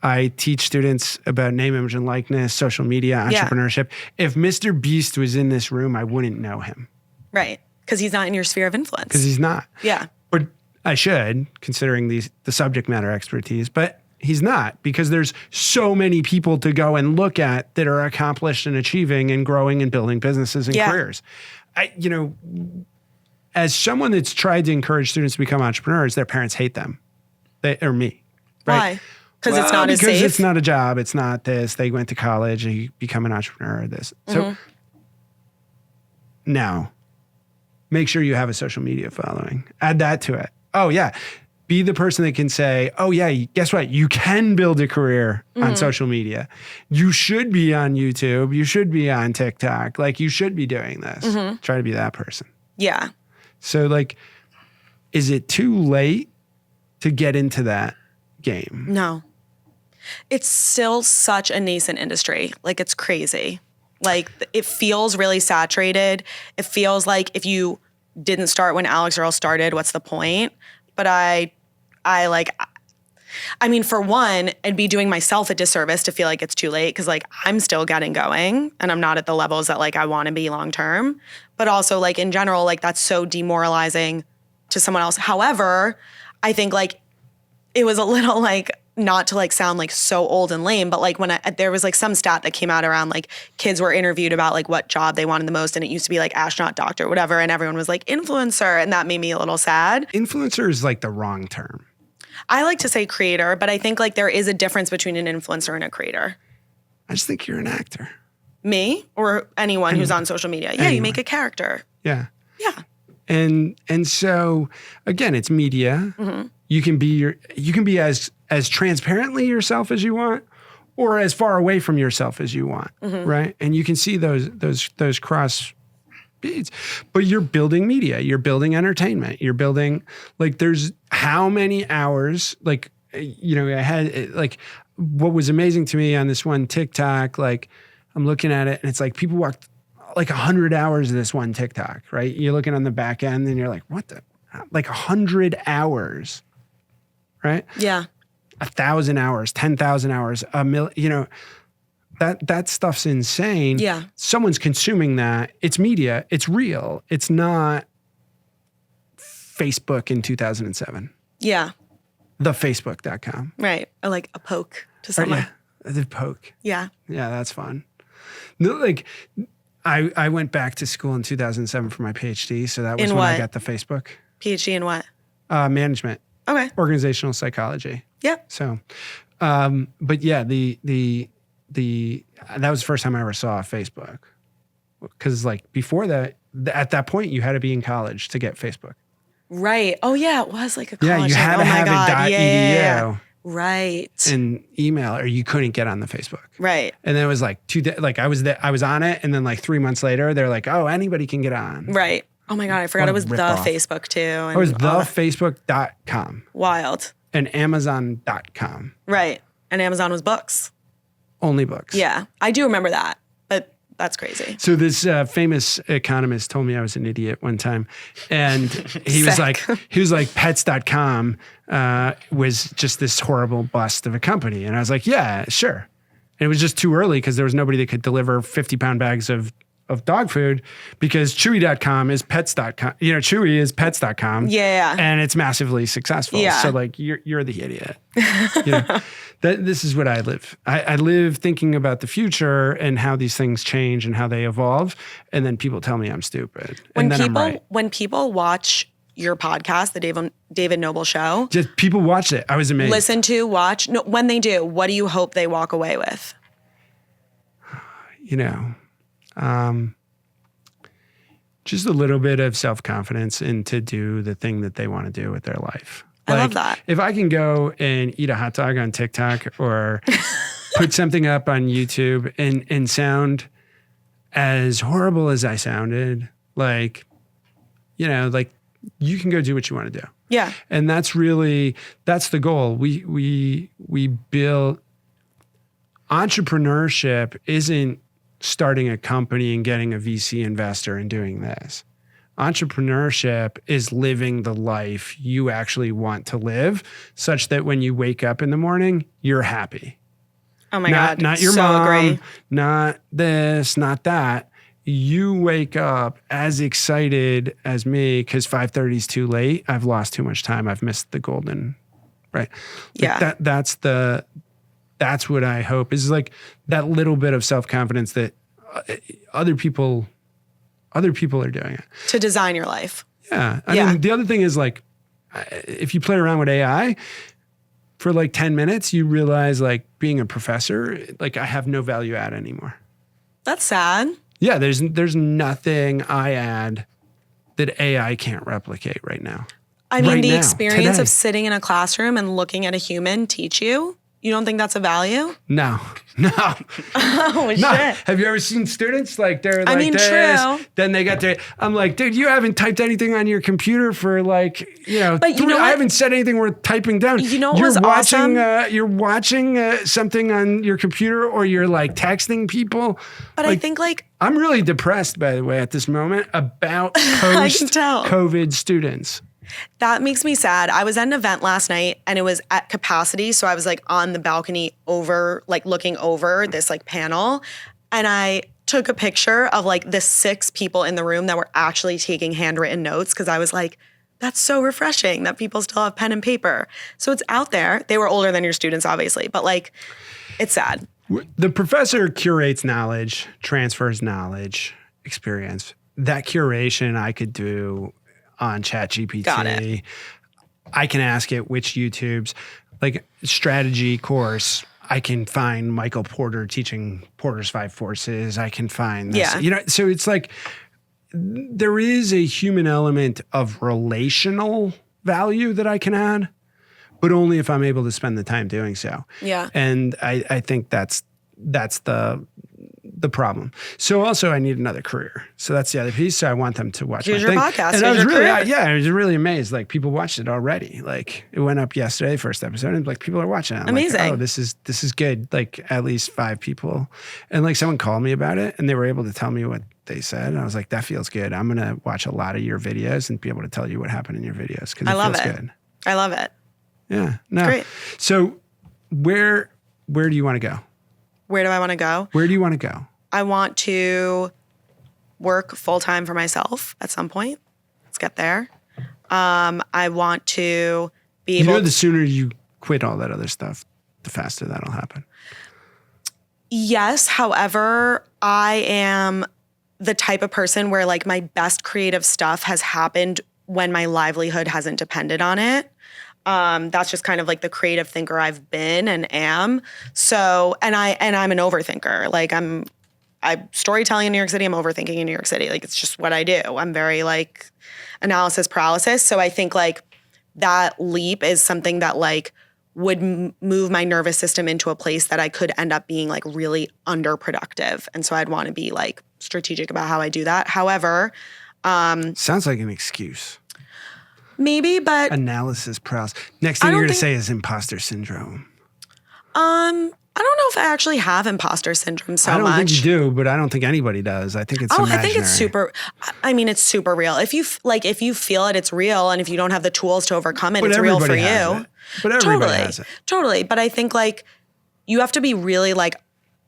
I teach students about name, image, and likeness, social media, entrepreneurship. Yeah. If Mr. Beast was in this room, I wouldn't know him. Right, because he's not in your sphere of influence. Because he's not. Yeah. But I should, considering the subject matter expertise. But he's not, because there's so many people to go and look at that are accomplished and achieving and growing and building businesses and careers. As someone that's tried to encourage students to become entrepreneurs, their parents hate them. Or me. Right? Why? Because it's not as safe? Because it's not a job. It's not this. They went to college and you become an entrepreneur or this. So now, make sure you have a social media following. Add that to it. Oh, yeah. Be the person that can say, oh, yeah, guess what? You can build a career on social media. You should be on YouTube. You should be on TikTok. Like, you should be doing this. Try to be that person. Yeah. So, like, is it too late to get into that game? No. It's still such a nascent industry. Like, it's crazy. Like, it feels really saturated. It feels like if you didn't start when Alex Earl started. What's the point? But I mean, for one, it'd be doing myself a disservice to feel like it's too late because like I'm still getting going and I'm not at the levels that like I want to be long term. But also like in general, like that's so demoralizing to someone else. However, I think like it was a little like, not to like sound like so old and lame, but like when there was like some stat that came out around like kids were interviewed about like what job they wanted the most, and it used to be like astronaut, doctor, whatever, and everyone was like influencer, and that made me a little sad. Influencer is like the wrong term. I like to say creator, but I think like there is a difference between an influencer and a creator. I just think you're an actor. Me or anyone who's on social media. Yeah, you make a character. Yeah. Yeah. And so again, it's media. Mm-hmm. You can be as transparently yourself as you want, or as far away from yourself as you want, right? And you can see those cross beats. But you're building media, you're building entertainment, you're building like there's how many hours like I had like what was amazing to me on this one TikTok, like I'm looking at it and it's like people walked like 100 hours of this one TikTok, right? You're looking on the back end and you're like, what the, like 100 hours, right? Yeah. 1,000 hours, 10,000 hours, a million, that stuff's insane. Yeah. Someone's consuming that. It's media. It's real. It's not Facebook in 2007. Yeah. TheFacebook.com. Right. Or like a poke to someone. Right, yeah. The poke. Yeah. Yeah, that's fun. No, like I went back to school in 2007 for my PhD. So that was In when I what? got the Facebook. PhD in what? Management. Okay. Organizational psychology. Yeah. So, but yeah, the that was the first time I ever saw Facebook. Because like before that, at that point, you had to be in college to get Facebook. Right. Oh yeah, it was like a college. Yeah, you thing. had to Oh my have God. it Yeah. .edu Right. and email, or you couldn't get on the Facebook. Right. And then it was like I was on it, and then like 3 months later, they're like, oh, anybody can get on. Right. Oh my God, I forgot What it a was the rip-off. Facebook too. And It was all that. thefacebook.com Wild. and Amazon.com. Right. And Amazon was books. Only books. Yeah. I do remember that, but that's crazy. So this famous economist told me I was an idiot one time, and he was Sick. like pets.com was just this horrible bust of a company. And I was like, yeah, sure. And it was just too early because there was nobody that could deliver 50-pound bags of dog food, because Chewy.com is pets.com. Chewy is pets.com. Yeah. And it's massively successful. Yeah. So like you're the idiot. This is what I live. I live thinking about the future and how these things change and how they evolve. And then people tell me I'm stupid. And then I'm right. When people watch your podcast, the David Noble Show, Just people watch it. I was amazed. listen to, watch. No, when they do, what do you hope they walk away with? Just a little bit of self-confidence and to do the thing that they want to do with their life. I love that. If I can go and eat a hot dog on TikTok or put something up on YouTube and sound as horrible as I sounded, like you can go do what you want to do. Yeah. And that's the goal. We build entrepreneurship isn't starting a company and getting a VC investor and doing this. Entrepreneurship is living the life you actually want to live, such that when you wake up in the morning, you're happy. Oh my God. Not your so mom, agree. not this, not that. You wake up as excited as me because 5:30 is too late. I've lost too much time. I've missed the golden, right? Yeah. That's what I hope is like that little bit of self-confidence that other people are doing it. To design your life. Yeah. I mean, the other thing is like, if you play around with AI for like 10 minutes, you realize like being a professor, like I have no value add anymore. That's sad. Yeah. There's nothing I add that AI can't replicate right now. I mean, Right the now, experience today. of sitting in a classroom and looking at a human teach you, you don't think that's a value? No. Oh, shit. Have you ever seen students like they're like mean, this, true. then they got their, I'm like, dude, you haven't typed anything on your computer for like, But you know I what? haven't said anything worth typing down. You know what you're was watching, awesome? You're watching something on your computer or you're like texting people. But like, I think like I'm really depressed, by the way, at this moment about I can tell. post-COVID students. That makes me sad. I was at an event last night and it was at capacity. So I was like on the balcony looking over this like panel. And I took a picture of like the 6 people in the room that were actually taking handwritten notes because I was like, that's so refreshing that people still have pen and paper. So it's out there. They were older than your students, obviously, but like, it's sad. The professor curates knowledge, transfers knowledge, experience. That curation I could do on ChatGPT. Got it. I can ask it which YouTubes, like strategy course, I can find Michael Porter teaching Porter's 5 Forces. I can find this. Yeah. So it's like there is a human element of relational value that I can add, but only if I'm able to spend the time doing so. Yeah. And I think that's the problem. So also I need another career. So that's the other piece. So I want them to watch Here's my your thing. podcast. And I Here's was your really, career. I was really amazed. Like people watched it already. Like it went up yesterday, first episode, and like people are watching it. I'm Amazing. Like, oh, this is good. Like at least 5 people. And like someone called me about it and they were able to tell me what they said. And I was like, that feels good. I'm going to watch a lot of your videos and be able to tell you what happened in your videos. Cause I love feels it. good. I love it. Yeah. No. Great. So where do you want to go? Where do I want to go? Where do you want to go? I want to work full-time for myself at some point. Let's get there. I want to be able The sooner you quit all that other stuff, the faster that'll happen. Yes. However, I am the type of person where like my best creative stuff has happened when my livelihood hasn't depended on it. That's just kind of like the creative thinker I've been and am. So, and I'm an overthinker. Like I'm storytelling in New York City. I'm overthinking in New York City. Like it's just what I do. I'm very like analysis paralysis. So I think like that leap is something that like would move my nervous system into a place that I could end up being like really underproductive. And so I'd want to be like strategic about how I do that. However, Sounds like an excuse. maybe, but Analysis paralysis. Next thing don't you're going to think- say is imposter syndrome. I don't know if I actually have imposter syndrome so I don't much. think you do, but I don't think anybody does. I think it's Oh, imaginary. I think it's super. I mean, it's super real. If you feel it, it's real, and if you don't have the tools to overcome it, But it's real for everybody has you. it. But everybody has it. Totally. But I think like you have to be really like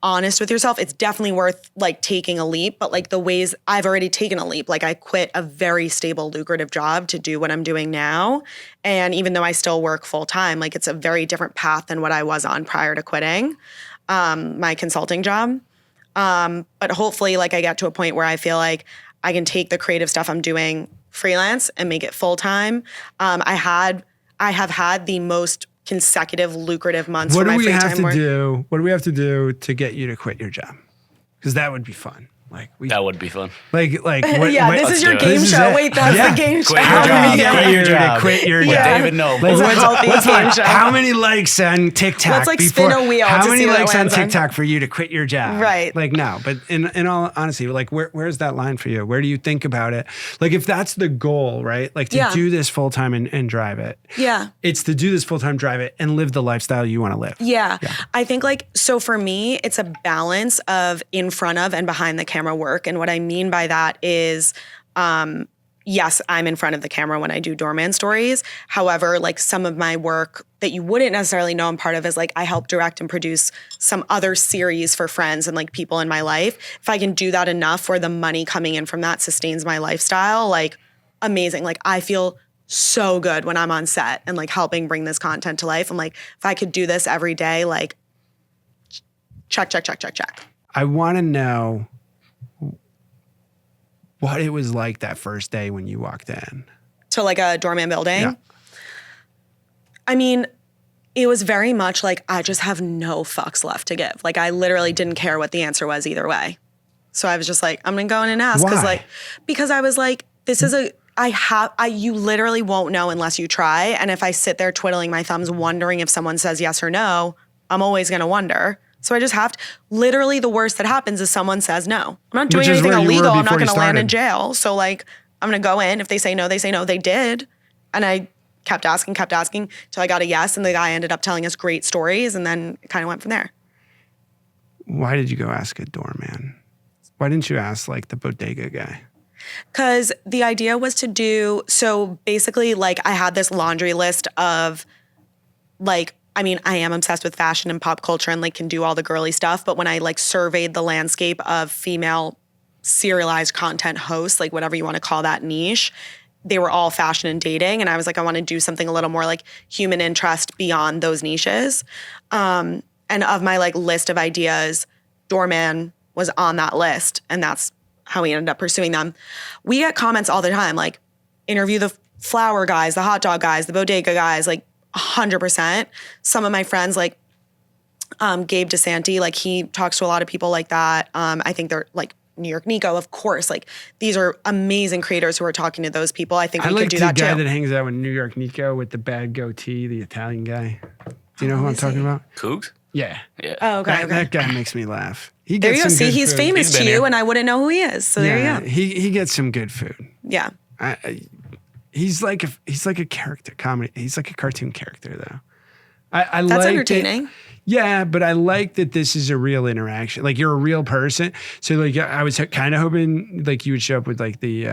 honest with yourself. It's definitely worth like taking a leap. But like the ways I've already taken a leap, like I quit a very stable, lucrative job to do what I'm doing now. And even though I still work full time, like it's a very different path than what I was on prior to quitting my consulting job. But hopefully like I get to a point where I feel like I can take the creative stuff I'm doing freelance and make it full time. I have had the most consecutive lucrative months What for do my we free have time to work. do? What do we have to do to get you to quit your job? Because that would be fun. Like That would be fun. what, Yeah, what- this is your do it. game This is show. it. Wait, that's Yeah. the game show. Quit your How do job. we get Quit your you to job. quit your With job? David Noble. Like, It's a what's- healthy what's game like, show. how many likes on TikTok? Let's, like, before, spin a wheel How to many see what it likes on lands on. TikTok for you to quit your job? Right. Like no, but in all honesty, like where's that line for you? Where do you think about it? Like if that's the goal, right? Like to Yeah. do this full time and drive it. Yeah. It's to do this full time, drive it, and live the lifestyle you want to live. Yeah. I think like, so for me, it's a balance of in front of and behind the camera work. And what I mean by that is, yes, I'm in front of the camera when I do Doorman stories. However, like some of my work that you wouldn't necessarily know I'm part of is like I help direct and produce some other series for friends and like people in my life. If I can do that enough where the money coming in from that sustains my lifestyle, like amazing. Like I feel so good when I'm on set and like helping bring this content to life. I'm like, if I could do this every day, like check. I want to know what it was like that first day when you walked in. To like a Doorman building. Yeah. I mean, it was very much like I just have no fucks left to give. Like I literally didn't care what the answer was either way. So I was just like, I'm gonna go in and ask. Why? Because I was like, this is you literally won't know unless you try. And if I sit there twiddling my thumbs wondering if someone says yes or no, I'm always gonna wonder. So I just have to, literally the worst that happens is someone says no. I'm not doing Which is anything where you were illegal. I'm not before you gonna land in started. jail. So like, I'm gonna go in. If they say no, they say no. They did. And I kept asking till I got a yes. And the guy ended up telling us great stories. And then it kind of went from there. Why did you go ask a doorman? Why didn't you ask like the bodega guy? Because the idea was to do, so basically like I had this laundry list of like, I mean, I am obsessed with fashion and pop culture and like can do all the girly stuff. But when I like surveyed the landscape of female serialized content hosts, like whatever you want to call that niche, they were all fashion and dating. And I was like, I want to do something a little more like human interest beyond those niches. And of my like list of ideas, Doorman was on that list. And that's how we ended up pursuing them. We get comments all the time, like interview the flower guys, the hot dog guys, the bodega guys, like 100%. Some of my friends like Gabe DeSanti, like he talks to a lot of people like that. I think they're like New York Nico, of course. Like these are amazing creators who are talking to those people. I think we could do that too. I like the guy that hangs out with New York Nico with the bad goatee, the Italian guy. Do you know who I'm talking about? Cougs? Yeah. Oh, okay. That guy makes me laugh. He there gets you go. some See, good he's food. famous to you, and I wouldn't know who he is. So there you go. He gets some good food. Yeah. He's like a character comedy. He's like a cartoon character though. I That's like entertaining. Yeah, but I like that this is a real interaction. Like you're a real person. So like I was kind of hoping like you would show up with like the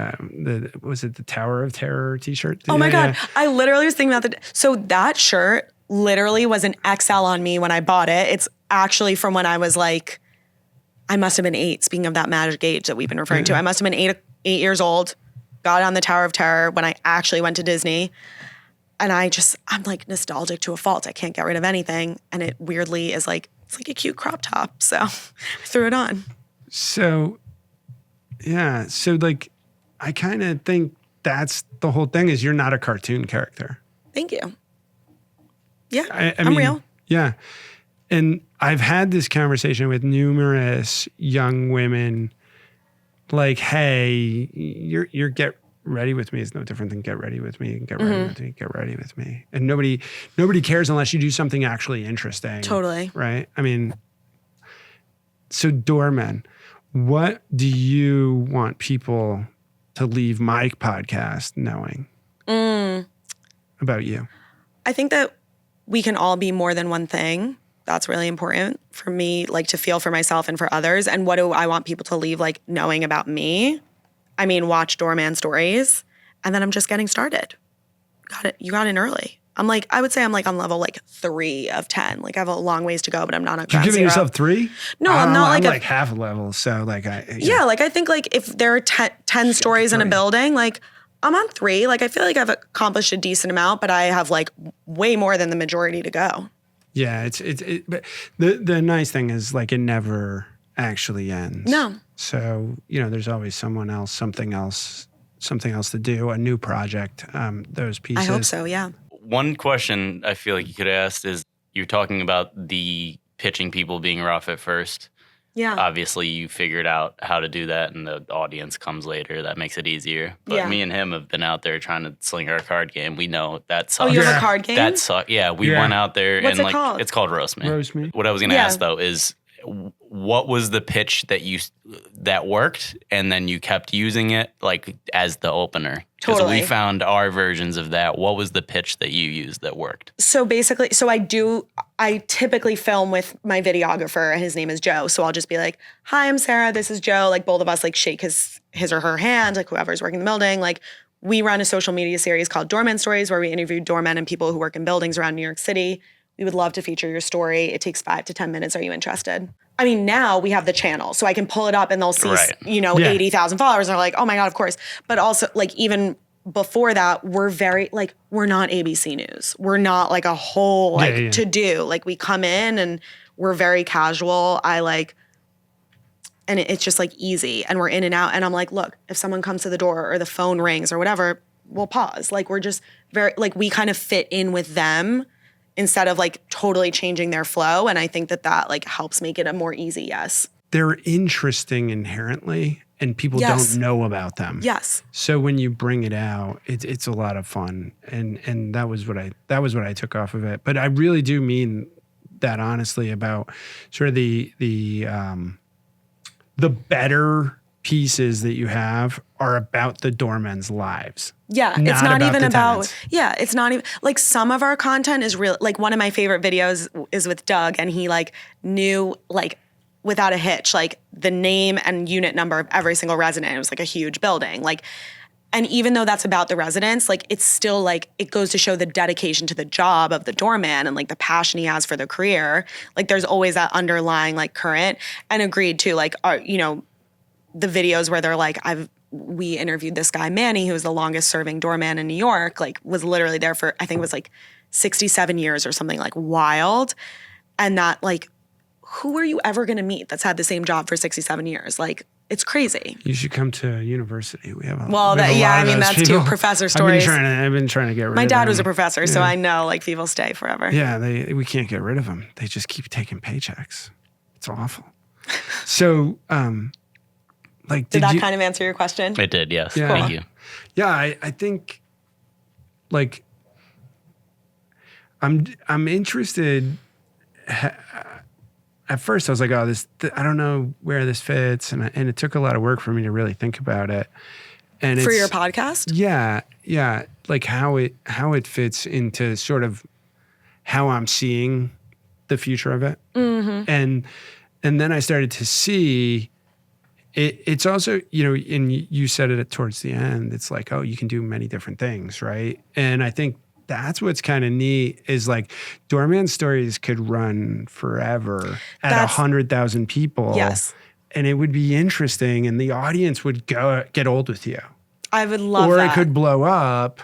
was it the Tower of Terror t-shirt? Oh my God. I literally was thinking about so that shirt literally was an XL on me when I bought it. It's actually from when I was like, I must have been 8. Speaking of that magic age that we've been referring to, I must have been 8 years old. Got on the Tower of Terror when I actually went to Disney. And I'm like nostalgic to a fault. I can't get rid of anything. And it weirdly is like, it's like a cute crop top. So I threw it on. So, yeah. So like, I kind of think that's the whole thing is you're not a cartoon character. Thank you. Yeah, I I'm mean, real. Yeah. And I've had this conversation with numerous young women like, hey, you're get ready with me is no different than get ready with me and get ready with me, get ready with me. And nobody cares unless you do something actually interesting. Totally. Right? I mean, so Doorman, what do you want people to leave my podcast knowing about you? I think that we can all be more than one thing. That's really important for me, like to feel for myself and for others. And what do I want people to leave like knowing about me? I mean, watch Doorman stories, and then I'm just getting started. Got it. You got in early. I would say I'm like on level like 3 of 10. Like I have a long ways to go, but I'm not on ground You're giving zero. yourself 3? No, I'm not I'm like like half a level. So like yeah, like I think like if there are 10 stories in a building, like I'm on 3. Like I feel like I've accomplished a decent amount, but I have like way more than the majority to go. Yeah, but the nice thing is like it never actually ends. No. So, there's always someone else, something else to do, a new project, those pieces. I hope so, yeah. One question I feel like you could ask is you're talking about the pitching people being rough at first. Yeah. Obviously, you figured out how to do that, and the audience comes later. That makes it easier. But Yeah. me and him have been out there trying to sling our card game. We know that Oh, sucks. you have a card game? That sucks. Yeah, we went out there What's and it called? it's called Roast Me. Roast Me. What I was going to Yeah. ask though is, what was the pitch that worked, and then you kept using it like as the opener? Because Totally. we found our versions of that. What was the pitch that you used that worked? So basically, I typically film with my videographer. His name is Joe. So I'll just be like, hi, I'm Sara. This is Joe. Like both of us like shake his or her hand, like whoever's working in the building. Like we run a social media series called Doorman Stories where we interview doormen and people who work in buildings around New York City. We would love to feature your story. It takes 5 to 10 minutes. Are you interested? I mean, now we have the channel, so I can pull it up and they'll see, Right. 80,000 followers. And they're like, oh my God, of course. But also like even before that, we're not ABC News. We're not like a whole to do. Like we come in and we're very casual. And it's just like easy and we're in and out. And I'm like, look, if someone comes to the door or the phone rings or whatever, we'll pause. Like we're just very, like we kind of fit in with them instead of like totally changing their flow. And I think that like helps make it a more easy yes. They're interesting inherently and people Yes. don't know about them. Yes. So when you bring it out, it's a lot of fun. And that was what I took off of it. But I really do mean that honestly about sort of the better pieces that you have are about the doormen's lives. Yeah, it's not about even the about, tenants. yeah, it's not even, like some of our content is real, like one of my favorite videos is with Doug and he like knew like without a hitch, like the name and unit number of every single resident. It was like a huge building. Like, and even though that's about the residents, like it's still like, it goes to show the dedication to the job of the doorman and like the passion he has for the career. Like there's always that underlying like current. And agreed too, like, you know, the videos where they're like, we interviewed this guy, Manny, who was the longest serving doorman in New York, like was literally there for, I think it was like 67 years or something, like wild. And that like, who are you ever going to meet that's had the same job for 67 years? Like, it's crazy. You should come to university. We have a well, we have that, a yeah, lot I of mean, those that's people. too professor stories. I've been trying to get rid of My them. dad was a professor, so I know like people stay forever. Yeah, we can't get rid of them. They just keep taking paychecks. It's awful. So, like, did that kind of answer your question? It did, yes. Yeah. Thank you. Yeah, I think, like, I'm interested. At first, I was like, "Oh, I don't know where this fits," and it took a lot of work for me to really think about it. And for your podcast, yeah, like how it fits into sort of how I'm seeing the future of it, and then I started to see it. It's also, you know, and you said it towards the end. It's like, oh, you can do many different things, right? And I think that's what's kind of neat is like Doorman stories could run forever at 100,000 people. Yes. And it would be interesting and the audience would get old with you. I would love that. Or it could blow up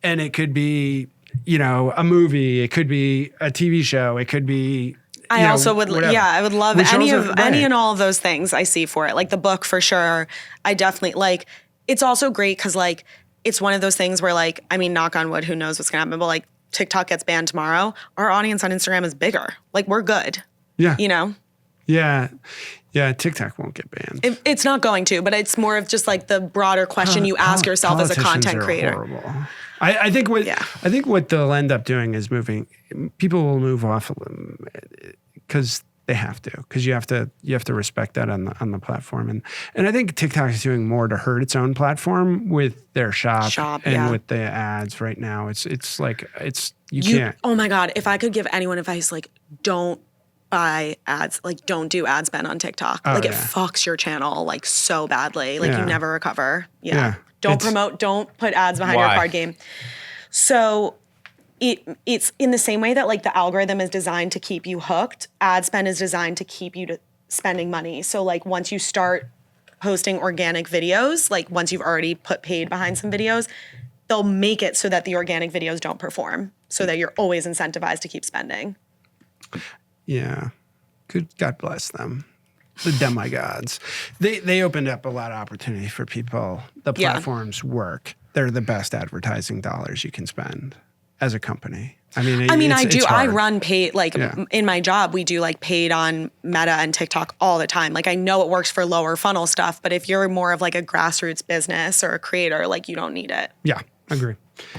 and it could be, you know, a movie. It could be a TV show. It could be, I also would, whatever. yeah, I would love any and all of those things I see for it. Like the book for sure. I definitely like, it's also great because like, it's one of those things where like, I mean, knock on wood, who knows what's gonna happen, but like TikTok gets banned tomorrow. Our audience on Instagram is bigger. Like we're good. Yeah. You know? Yeah. Yeah. TikTok won't get banned. It's not going to, but it's more of just like the broader question you ask yourself as a content creator. Horrible. I think what they'll end up doing is people will move off because they have to, because you have to respect that on the platform. And I think TikTok is doing more to hurt its own platform with their shop and with the ads right now. It's like you can't. Oh my God. If I could give anyone advice, like don't buy ads, like don't do ad spend on TikTok. It fucks your channel like so badly. Like you never recover. Yeah. Don't put ads behind your card game. So it's in the same way that like the algorithm is designed to keep you hooked, ad spend is designed to keep you spending money. So like once you start posting organic videos, like once you've already put paid behind some videos, they'll make it so that the organic videos don't perform, so that you're always incentivized to keep spending. Yeah. Good God bless them. The demigods. They opened up a lot of opportunity for people. The platforms work. They're the best advertising dollars you can spend as a company. I mean, I run paid, like in my job, we do like paid on Meta and TikTok all the time. Like I know it works for lower funnel stuff, but if you're more of like a grassroots business or a creator, like you don't need it. Yeah, I agree.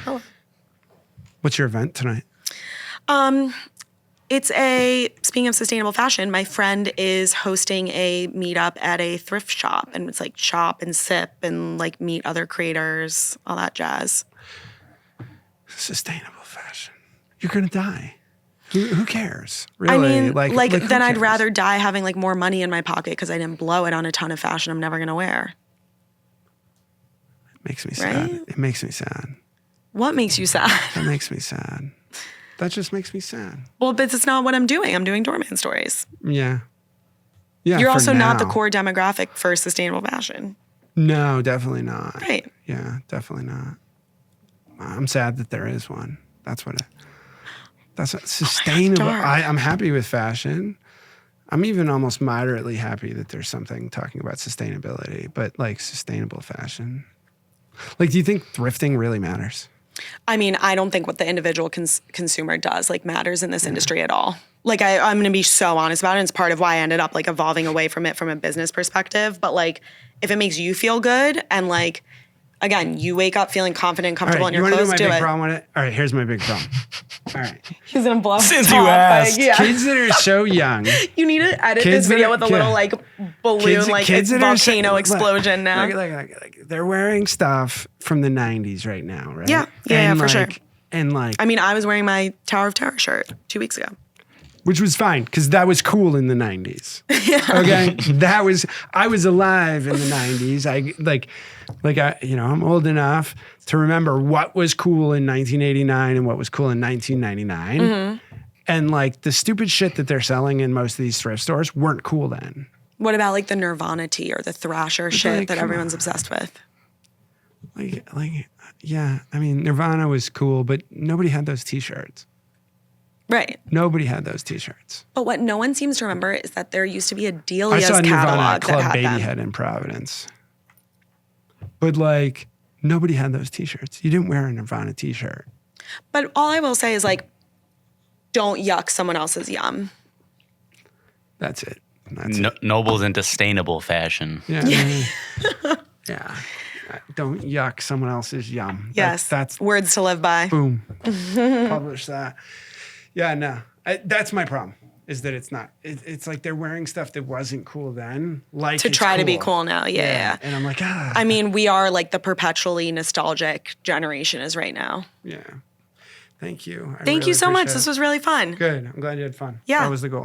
Oh. What's your event tonight? Speaking of sustainable fashion, my friend is hosting a meetup at a thrift shop, and it's like shop and sip and like meet other creators, all that jazz. Sustainable fashion. You're going to die. Who cares? Really? I mean, like then I'd cares? rather die having like more money in my pocket because I didn't blow it on a ton of fashion I'm never going to wear. It makes me sad. It makes me sad. What makes you sad? That makes me sad. That just makes me sad. Well, but it's not what I'm doing. I'm doing Doorman stories. Yeah. Yeah. You're also not the core demographic for sustainable fashion. No, definitely not. Right. Yeah, definitely not. I'm sad that there is one. That's sustainable. I'm happy with fashion. I'm even almost moderately happy that there's something talking about sustainability, but like sustainable fashion. Like, do you think thrifting really matters? I mean, I don't think what the individual consumer does like matters in this industry at all. Like I'm going to be so honest about it. And it's part of why I ended up like evolving away from it from a business perspective. But like, if it makes you feel good and like, again, you wake up feeling confident and comfortable in your clothes, do it. You want to know my big problem with it? All right, here's my big problem. All right. He's going to blow Since you asked. Kids that are so young. You need to edit this video with a little like balloon, like it's volcano explosion now. Like they're wearing stuff from the 90s right now, right? Yeah, for sure. And like, I mean, I was wearing my Tower of Terror shirt 2 weeks ago. which was fine because that was cool in the 90s. Okay. I was alive in the 90s. I'm old enough to remember what was cool in 1989 and what was cool in 1999. Mm-hmm. And like the stupid shit that they're selling in most of these thrift stores weren't cool then. What about like the Nirvana tee or the Thrasher shit that everyone's obsessed with? Yeah. I mean, Nirvana was cool, but nobody had those t-shirts. Right. Nobody had those t-shirts. But what no one seems to remember is that there used to be a Delia's I saw Nirvana catalog at Club that had them. Babyhead in Providence. But like, nobody had those t-shirts. You didn't wear a Nirvana t-shirt. But all I will say is like, don't yuck someone else's yum. That's it. Noble's into sustainable fashion. Yeah. Yeah. Don't yuck someone else's yum. Yes. That's words to live by. Boom. Publish that. Yeah, no. That's my problem. Is that it's not. It's like they're wearing stuff that wasn't cool then. Like to try to be cool now. Yeah. And I'm like, I mean, we are like the perpetually nostalgic generation is right now. Yeah. Thank you. Thank you so much. This was really fun. Good. I'm glad you had fun. Yeah. That was the goal.